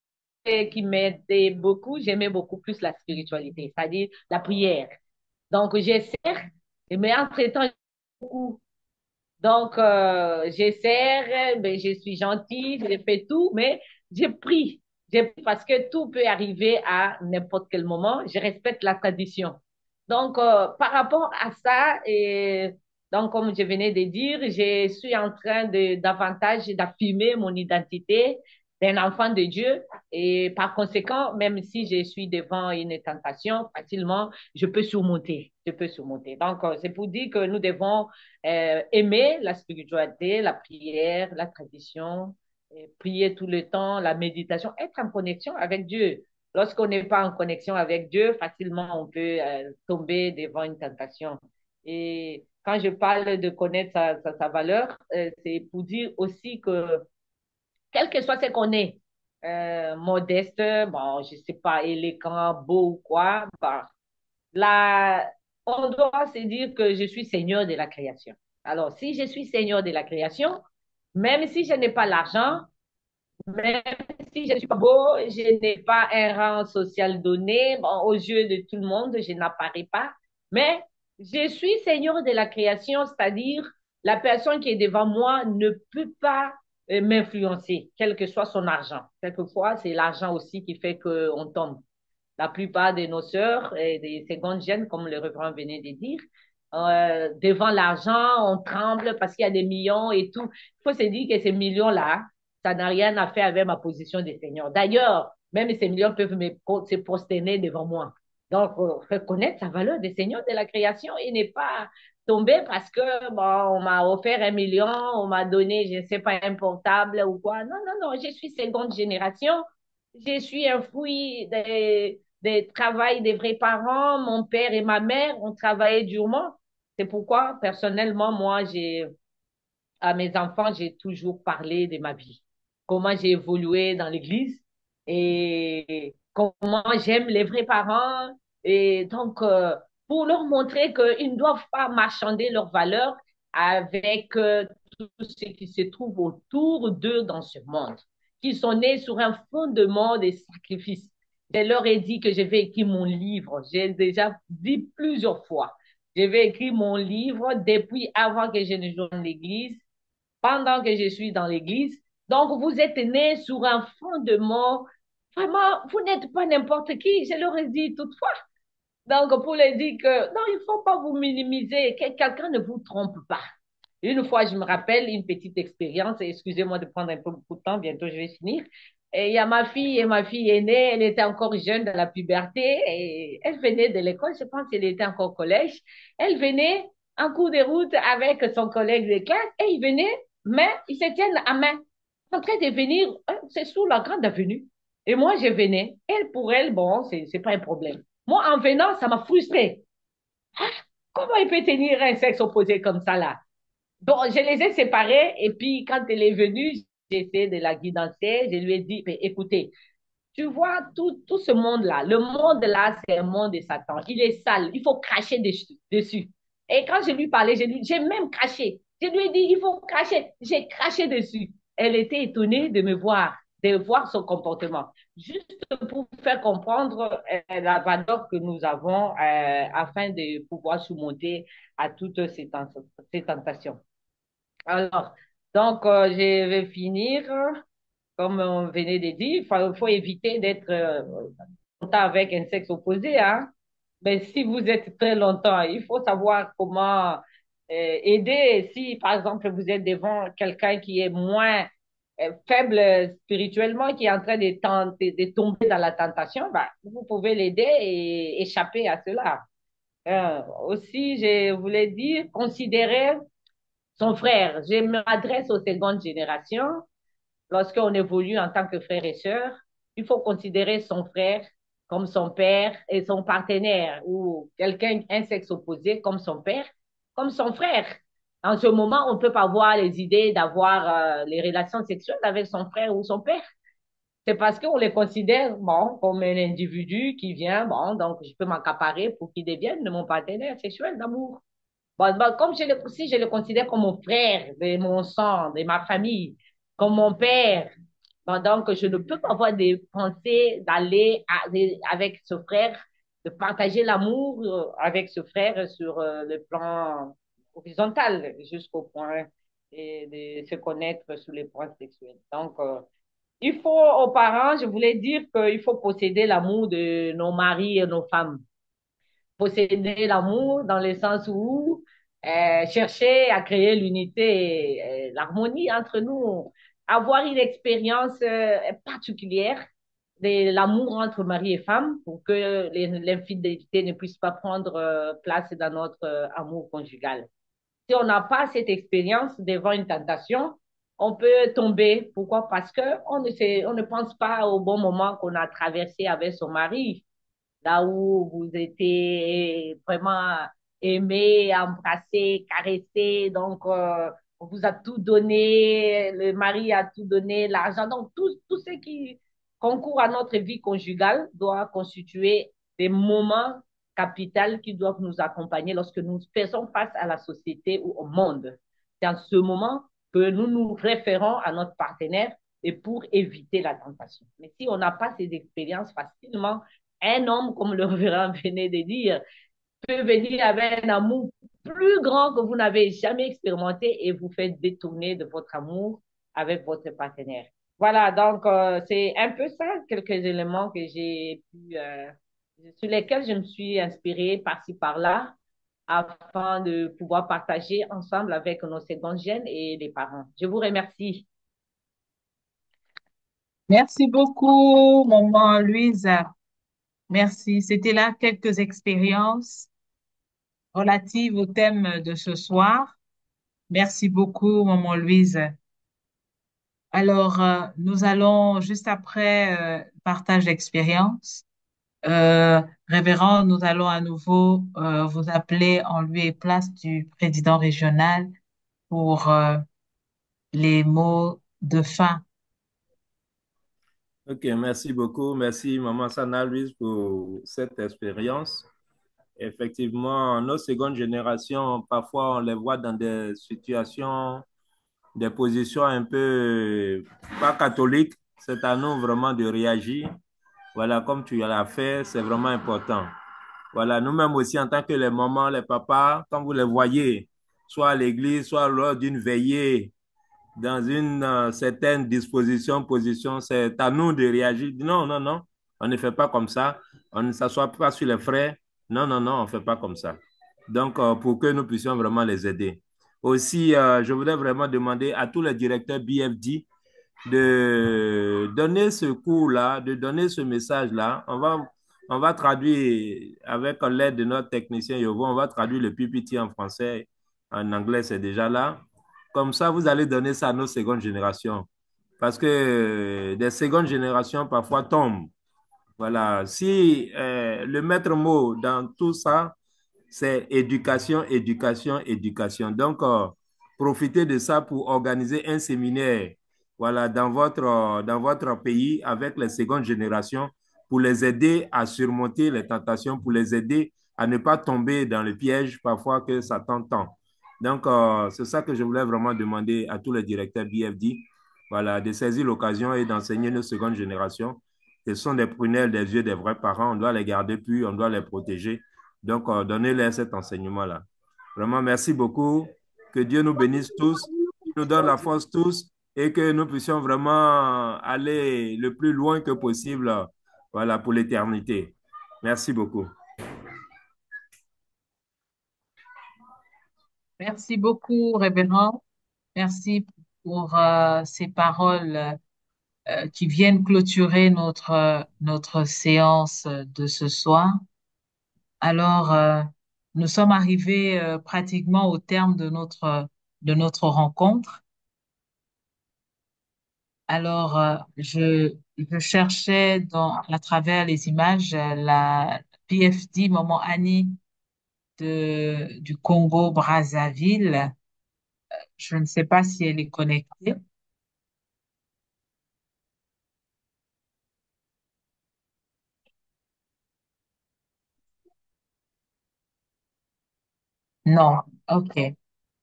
qui m'aidait beaucoup, j'aimais beaucoup plus la spiritualité, c'est-à-dire la prière. Donc, j'essaie, mais entre-temps, beaucoup. Donc, j'essaie, mais je suis gentille, je fais tout, mais je prie. Je prie parce que tout peut arriver à n'importe quel moment. Je respecte la tradition. Donc, par rapport à ça, et donc, comme je venais de dire, je suis en train de davantage d'affirmer mon identité d'un enfant de Dieu. Et par conséquent, même si je suis devant une tentation, facilement, je peux surmonter. Je peux surmonter. Donc, c'est pour dire que nous devons aimer la spiritualité, la prière, la tradition, prier tout le temps, la méditation, être en connexion avec Dieu. Lorsqu'on n'est pas en connexion avec Dieu, facilement on peut tomber devant une tentation. Et quand je parle de connaître sa valeur, c'est pour dire aussi que quel que soit ce qu'on est, modeste, bon, je sais pas, élégant, beau ou quoi, bah, là, on doit se dire que je suis seigneur de la création. Alors, si je suis seigneur de la création, même si je n'ai pas l'argent, même si je ne suis pas beau, je n'ai pas un rang social donné, bon, aux yeux de tout le monde, je n'apparais pas, mais je suis seigneur de la création, c'est-à-dire la personne qui est devant moi ne peut pas m'influencer, quel que soit son argent. Quelquefois, c'est l'argent aussi qui fait qu'on tombe. La plupart de nos sœurs et des secondes jeunes, comme le révérend venait de dire, devant l'argent, on tremble parce qu'il y a des millions et tout. Il faut se dire que ces millions-là, ça n'a rien à faire avec ma position de Seigneur. D'ailleurs, même ces millions peuvent se prosterner devant moi. Donc, reconnaître la valeur des seigneurs de la création et ne pas tomber parce que, bon, on m'a offert 1 million, on m'a donné, je ne sais pas, un portable ou quoi. Non, non, non, je suis seconde génération. Je suis un fruit des travail des vrais parents. Mon père et ma mère ont travaillé durement. C'est pourquoi, personnellement, moi, à mes enfants, j'ai toujours parlé de ma vie. Comment j'ai évolué dans l'église et comment j'aime les vrais parents. Et donc, pour leur montrer qu'ils ne doivent pas marchander leurs valeurs avec tout ce qui se trouve autour d'eux dans ce monde, qui sont nés sur un fondement de sacrifices. Je leur ai dit que je vais écrire mon livre. J'ai déjà dit plusieurs fois. Je vais écrire mon livre depuis avant que je ne joigne l'église, pendant que je suis dans l'église. Donc, vous êtes nés sur un fondement. Vraiment, vous n'êtes pas n'importe qui. Je leur ai dit toutefois. Donc, pour leur dire que non, il ne faut pas vous minimiser, que quelqu'un ne vous trompe pas. Une fois, je me rappelle une petite expérience, et excusez-moi de prendre un peu beaucoup de temps, bientôt je vais finir. Et il y a ma fille, et ma fille aînée, elle était encore jeune dans la puberté, et elle venait de l'école, je pense qu'elle était encore au collège. Elle venait en cours de route avec son collègue de classe, et ils venaient, mais ils se tiennent à main, en train de venir, c'est sous la grande avenue. Et moi, je venais. Elle, pour elle, bon, c'est pas un problème. Moi, en venant, ça m'a frustrée. Comment il peut tenir un sexe opposé comme ça, là? Donc, je les ai séparés et puis quand elle est venue, j'ai essayé de la guidancer. Je lui ai dit, mais écoutez, tu vois, tout ce monde-là, le monde-là, c'est un monde de Satan. Il est sale, il faut cracher dessus. Et quand je lui parlais, j'ai même craché. Je lui ai dit, il faut cracher. J'ai craché dessus. Elle était étonnée de voir son comportement. Juste pour faire comprendre la valeur que nous avons afin de pouvoir surmonter à toutes ces tentations. Alors, donc, je vais finir. Comme on venait de dire, faut éviter d'être longtemps avec un sexe opposé, hein. Mais si vous êtes très longtemps, il faut savoir comment aider. Si, par exemple, vous êtes devant quelqu'un qui est moins faible spirituellement, qui est en train de tomber dans la tentation, bah, vous pouvez l'aider et échapper à cela. Aussi, je voulais dire, considérer son frère. Je m'adresse aux secondes générations. Lorsqu'on évolue en tant que frère et sœur, il faut considérer son frère comme son père et son partenaire ou quelqu'un, un sexe opposé comme son père, comme son frère. En ce moment, on ne peut pas avoir les idées d'avoir les relations sexuelles avec son frère ou son père. C'est parce qu'on les considère, bon, comme un individu qui vient, bon, donc je peux m'accaparer pour qu'il devienne mon partenaire sexuel d'amour. Bon, bon, comme si je le considère comme mon frère, de mon sang, de ma famille, comme mon père, bon, donc je ne peux pas avoir des pensées d'aller avec ce frère, de partager l'amour avec ce frère sur le plan horizontal jusqu'au point et de se connaître sur les points sexuels. Donc, il faut aux parents, je voulais dire qu'il faut posséder l'amour de nos maris et nos femmes, posséder l'amour dans le sens où chercher à créer l'unité et l'harmonie entre nous, avoir une expérience particulière de l'amour entre mari et femme pour que l'infidélité ne puisse pas prendre place dans notre amour conjugal. Si on n'a pas cette expérience devant une tentation, on peut tomber. Pourquoi? Parce que on ne pense pas au bon moment qu'on a traversé avec son mari, là où vous étiez vraiment aimé, embrassé, caressé. Donc, on vous a tout donné, le mari a tout donné, l'argent. Donc, tout ce qui concourt à notre vie conjugale doit constituer des moments capitaux qui doivent nous accompagner lorsque nous faisons face à la société ou au monde. C'est en ce moment que nous nous référons à notre partenaire et pour éviter la tentation. Mais si on n'a pas ces expériences facilement, un homme, comme le révérend venait de dire, peut venir avec un amour plus grand que vous n'avez jamais expérimenté et vous fait détourner de votre amour avec votre partenaire. Voilà, donc c'est un peu ça, quelques éléments que j'ai pu, sur lesquels je me suis inspirée par-ci, par-là, afin de pouvoir partager ensemble avec nos secondes jeunes et les parents. Je vous remercie. Merci beaucoup, maman Louise. Merci. C'était là quelques expériences relatives au thème de ce soir. Merci beaucoup, maman Louise. Alors, nous allons, juste après partage d'expérience, révérend, nous allons à nouveau vous appeler en lieu et place du président régional pour les mots de fin. Ok, merci beaucoup. Merci, Maman Sana Louise, pour cette expérience. Effectivement, nos secondes générations, parfois, on les voit dans des situations, des positions un peu pas catholiques. C'est à nous vraiment de réagir. Voilà, comme tu l'as fait, c'est vraiment important. Voilà, nous-mêmes aussi, en tant que les mamans, les papas, quand vous les voyez, soit à l'église, soit lors d'une veillée, dans une certaine disposition, position, c'est à nous de réagir. Non, non, non, on ne fait pas comme ça. On ne s'assoit pas sur les frais. Non, non, non, on ne fait pas comme ça. Donc, pour que nous puissions vraiment les aider. Aussi, je voudrais vraiment demander à tous les directeurs BFD de donner ce cours-là, de donner ce message-là. On va traduire avec l'aide de notre technicien Yovo, on va traduire le PPT en français, en anglais, c'est déjà là. Comme ça, vous allez donner ça à nos secondes générations. Parce que des secondes générations parfois tombent. Voilà. Si le maître mot dans tout ça, c'est éducation, éducation, éducation. Donc, profitez de ça pour organiser un séminaire, voilà, dans votre pays avec les secondes générations pour les aider à surmonter les tentations, pour les aider à ne pas tomber dans le piège parfois que Satan tend. Donc, c'est ça que je voulais vraiment demander à tous les directeurs BFD, voilà, de saisir l'occasion et d'enseigner nos secondes générations. Ce sont des prunelles des yeux des vrais parents. On doit les garder purs, on doit les protéger. Donc, donnez-leur cet enseignement-là. Vraiment, merci beaucoup. Que Dieu nous bénisse tous, nous donne la force tous et que nous puissions vraiment aller le plus loin que possible, voilà, pour l'éternité. Merci beaucoup. Merci beaucoup, révérend. Merci pour ces paroles qui viennent clôturer notre séance de ce soir. Alors, nous sommes arrivés pratiquement au terme de notre rencontre. Alors, je cherchais à travers les images la PFD Maman Annie du Congo-Brazzaville. Je ne sais pas si elle est connectée. Non, OK.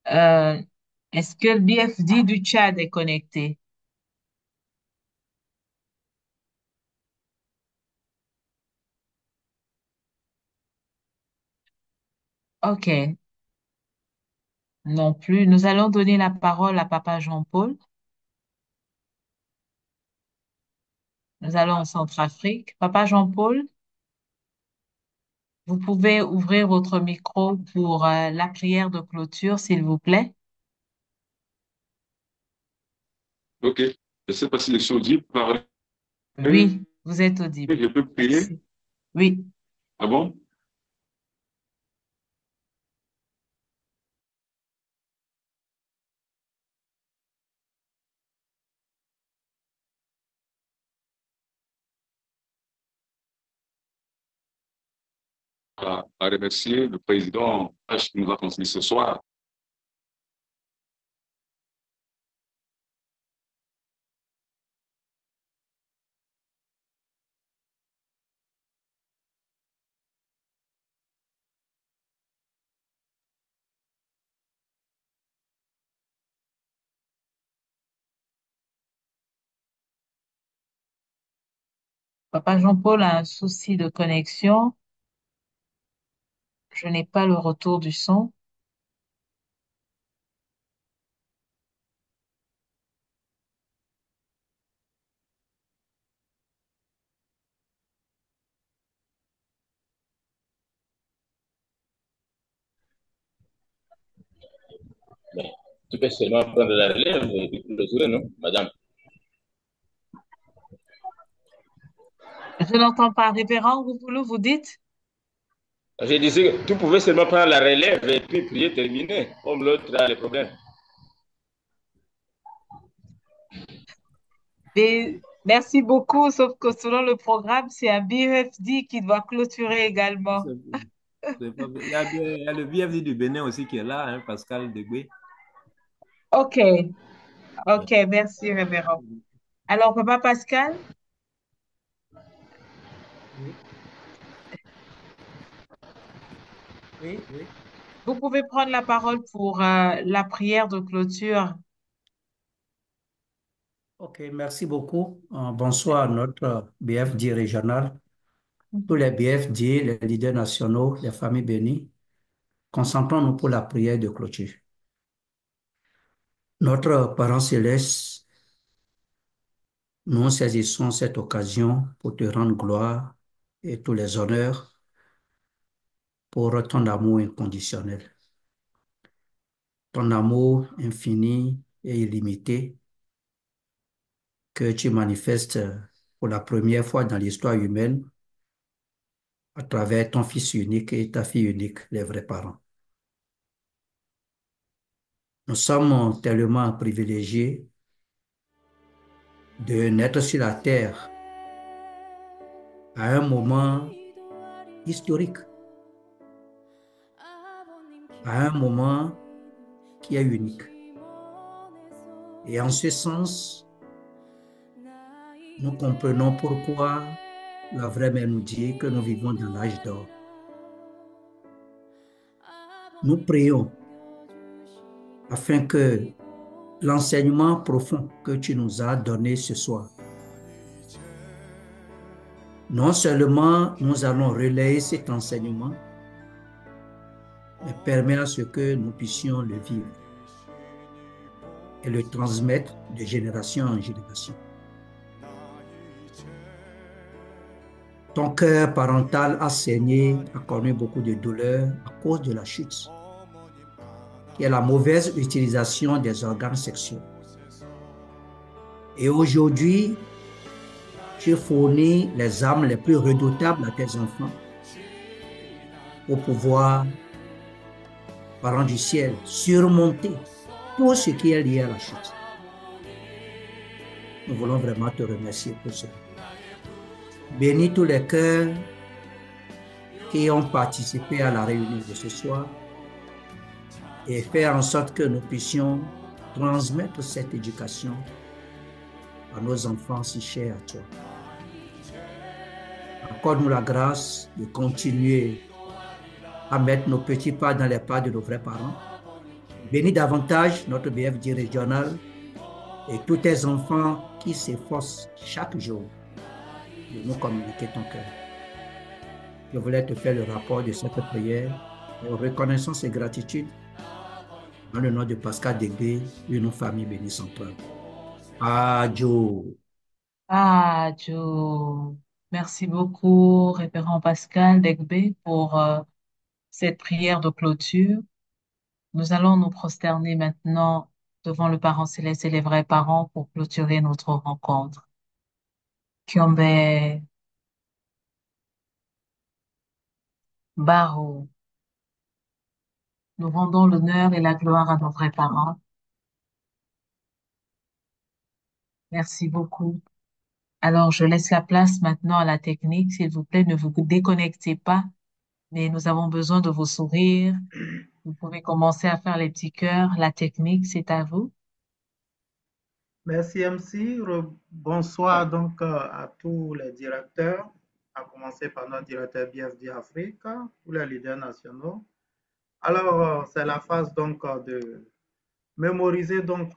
Euh, est-ce que le BFD du Tchad est connecté? OK, non plus. Nous allons donner la parole à Papa Jean-Paul. Nous allons en Centrafrique. Papa Jean-Paul, vous pouvez ouvrir votre micro pour la prière de clôture, s'il vous plaît. Ok. Je ne sais pas si les choses disent par Oui, vous êtes audible. je peux prier. Merci. Oui, Ah bon? À remercier le président H qui nous a transmis ce soir. Papa Jean-Paul a un souci de connexion. Je n'ai pas le retour du son. Mais tu peux seulement prendre la relève et clôturer, non, madame? Je n'entends pas, révérend, vous dites? Je disais que tu pouvais seulement prendre la relève et puis prier terminer, comme l'autre a les problèmes. Et merci beaucoup, sauf que selon le programme, c'est un BFD qui doit clôturer également. Il y a le BFD du Bénin aussi qui est là, hein, Pascal Degbé. OK, OK, merci, révérend. Alors, Papa Pascal, Oui, oui, oui. vous pouvez prendre la parole pour la prière de clôture. OK, merci beaucoup. Bonsoir à notre BFD régional, tous les BFD, les leaders nationaux, les familles bénies. Concentrons-nous pour la prière de clôture. Notre Parent céleste, nous saisissons cette occasion pour te rendre gloire et tous les honneurs pour ton amour inconditionnel, ton amour infini et illimité que tu manifestes pour la première fois dans l'histoire humaine à travers ton fils unique et ta fille unique, les vrais parents. Nous sommes tellement privilégiés de naître sur la terre à un moment historique, à un moment qui est unique. Et en ce sens, nous comprenons pourquoi la vraie mère nous dit que nous vivons dans l'âge d'or. Nous prions afin que l'enseignement profond que tu nous as donné ce soir, non seulement nous allons relayer cet enseignement, mais permet à ce que nous puissions le vivre et le transmettre de génération en génération. Ton cœur parental a saigné, a connu beaucoup de douleurs à cause de la chute, qui est la mauvaise utilisation des organes sexuels. Et aujourd'hui, tu fournis les armes les plus redoutables à tes enfants pour pouvoir, parents du ciel, surmonter tout ce qui est lié à la chute. Nous voulons vraiment te remercier pour cela. Bénis tous les cœurs qui ont participé à la réunion de ce soir et faire en sorte que nous puissions transmettre cette éducation à nos enfants si chers à toi. Accorde-nous la grâce de continuer à mettre nos petits pas dans les pas de nos vrais parents. Bénis davantage notre BFD régional et tous tes enfants qui s'efforcent chaque jour de nous communiquer ton cœur. Je voulais te faire le rapport de cette prière en reconnaissance et gratitude dans le nom de Pascal Degbé et nos familles bénies centrales. Adieu. Ah, Joe. Merci beaucoup, révérend Pascal Degbé, pour cette prière de clôture. Nous allons nous prosterner maintenant devant le Parent céleste et les vrais parents pour clôturer notre rencontre. Kiombe Baro, nous rendons l'honneur et la gloire à nos vrais parents. Merci beaucoup. Alors, je laisse la place maintenant à la technique. S'il vous plaît, ne vous déconnectez pas, mais nous avons besoin de vos sourires. Vous pouvez commencer à faire les petits cœurs. La technique, c'est à vous. Merci MC. Bonsoir donc à tous les directeurs, à commencer par notre directeur BFD Afrique, tous les leaders nationaux. Alors, c'est la phase donc de mémoriser donc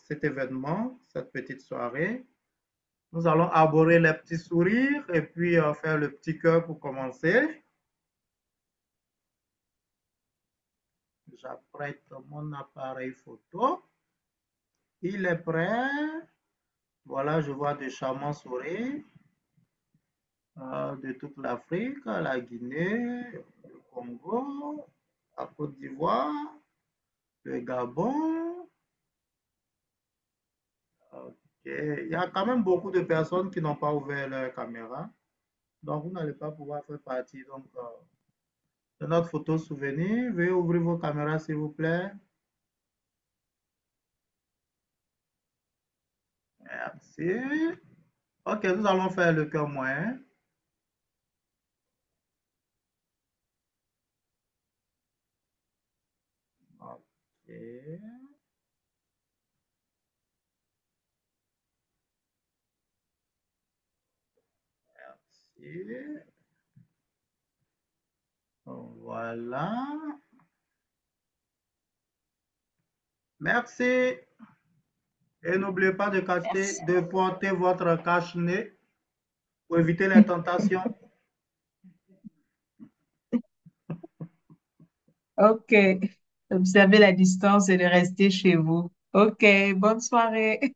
cet événement, cette petite soirée. Nous allons arborer les petits sourires et puis faire le petit cœur pour commencer. J'apprête mon appareil photo. Il est prêt. Voilà, je vois des charmants sourires de toute l'Afrique, la Guinée, le Congo, la Côte d'Ivoire, Le Gabon. Ok. Il y a quand même beaucoup de personnes qui n'ont pas ouvert leur caméra. Donc, vous n'allez pas pouvoir faire partie de notre photo souvenir. Veuillez ouvrir vos caméras, s'il vous plaît. Merci. Ok, nous allons faire le cœur moyen. Ok. Merci. Voilà. Merci. Et n'oubliez pas Merci. de porter votre cache-nez pour éviter les tentations. OK. Observez la distance et de rester chez vous. OK. Bonne soirée.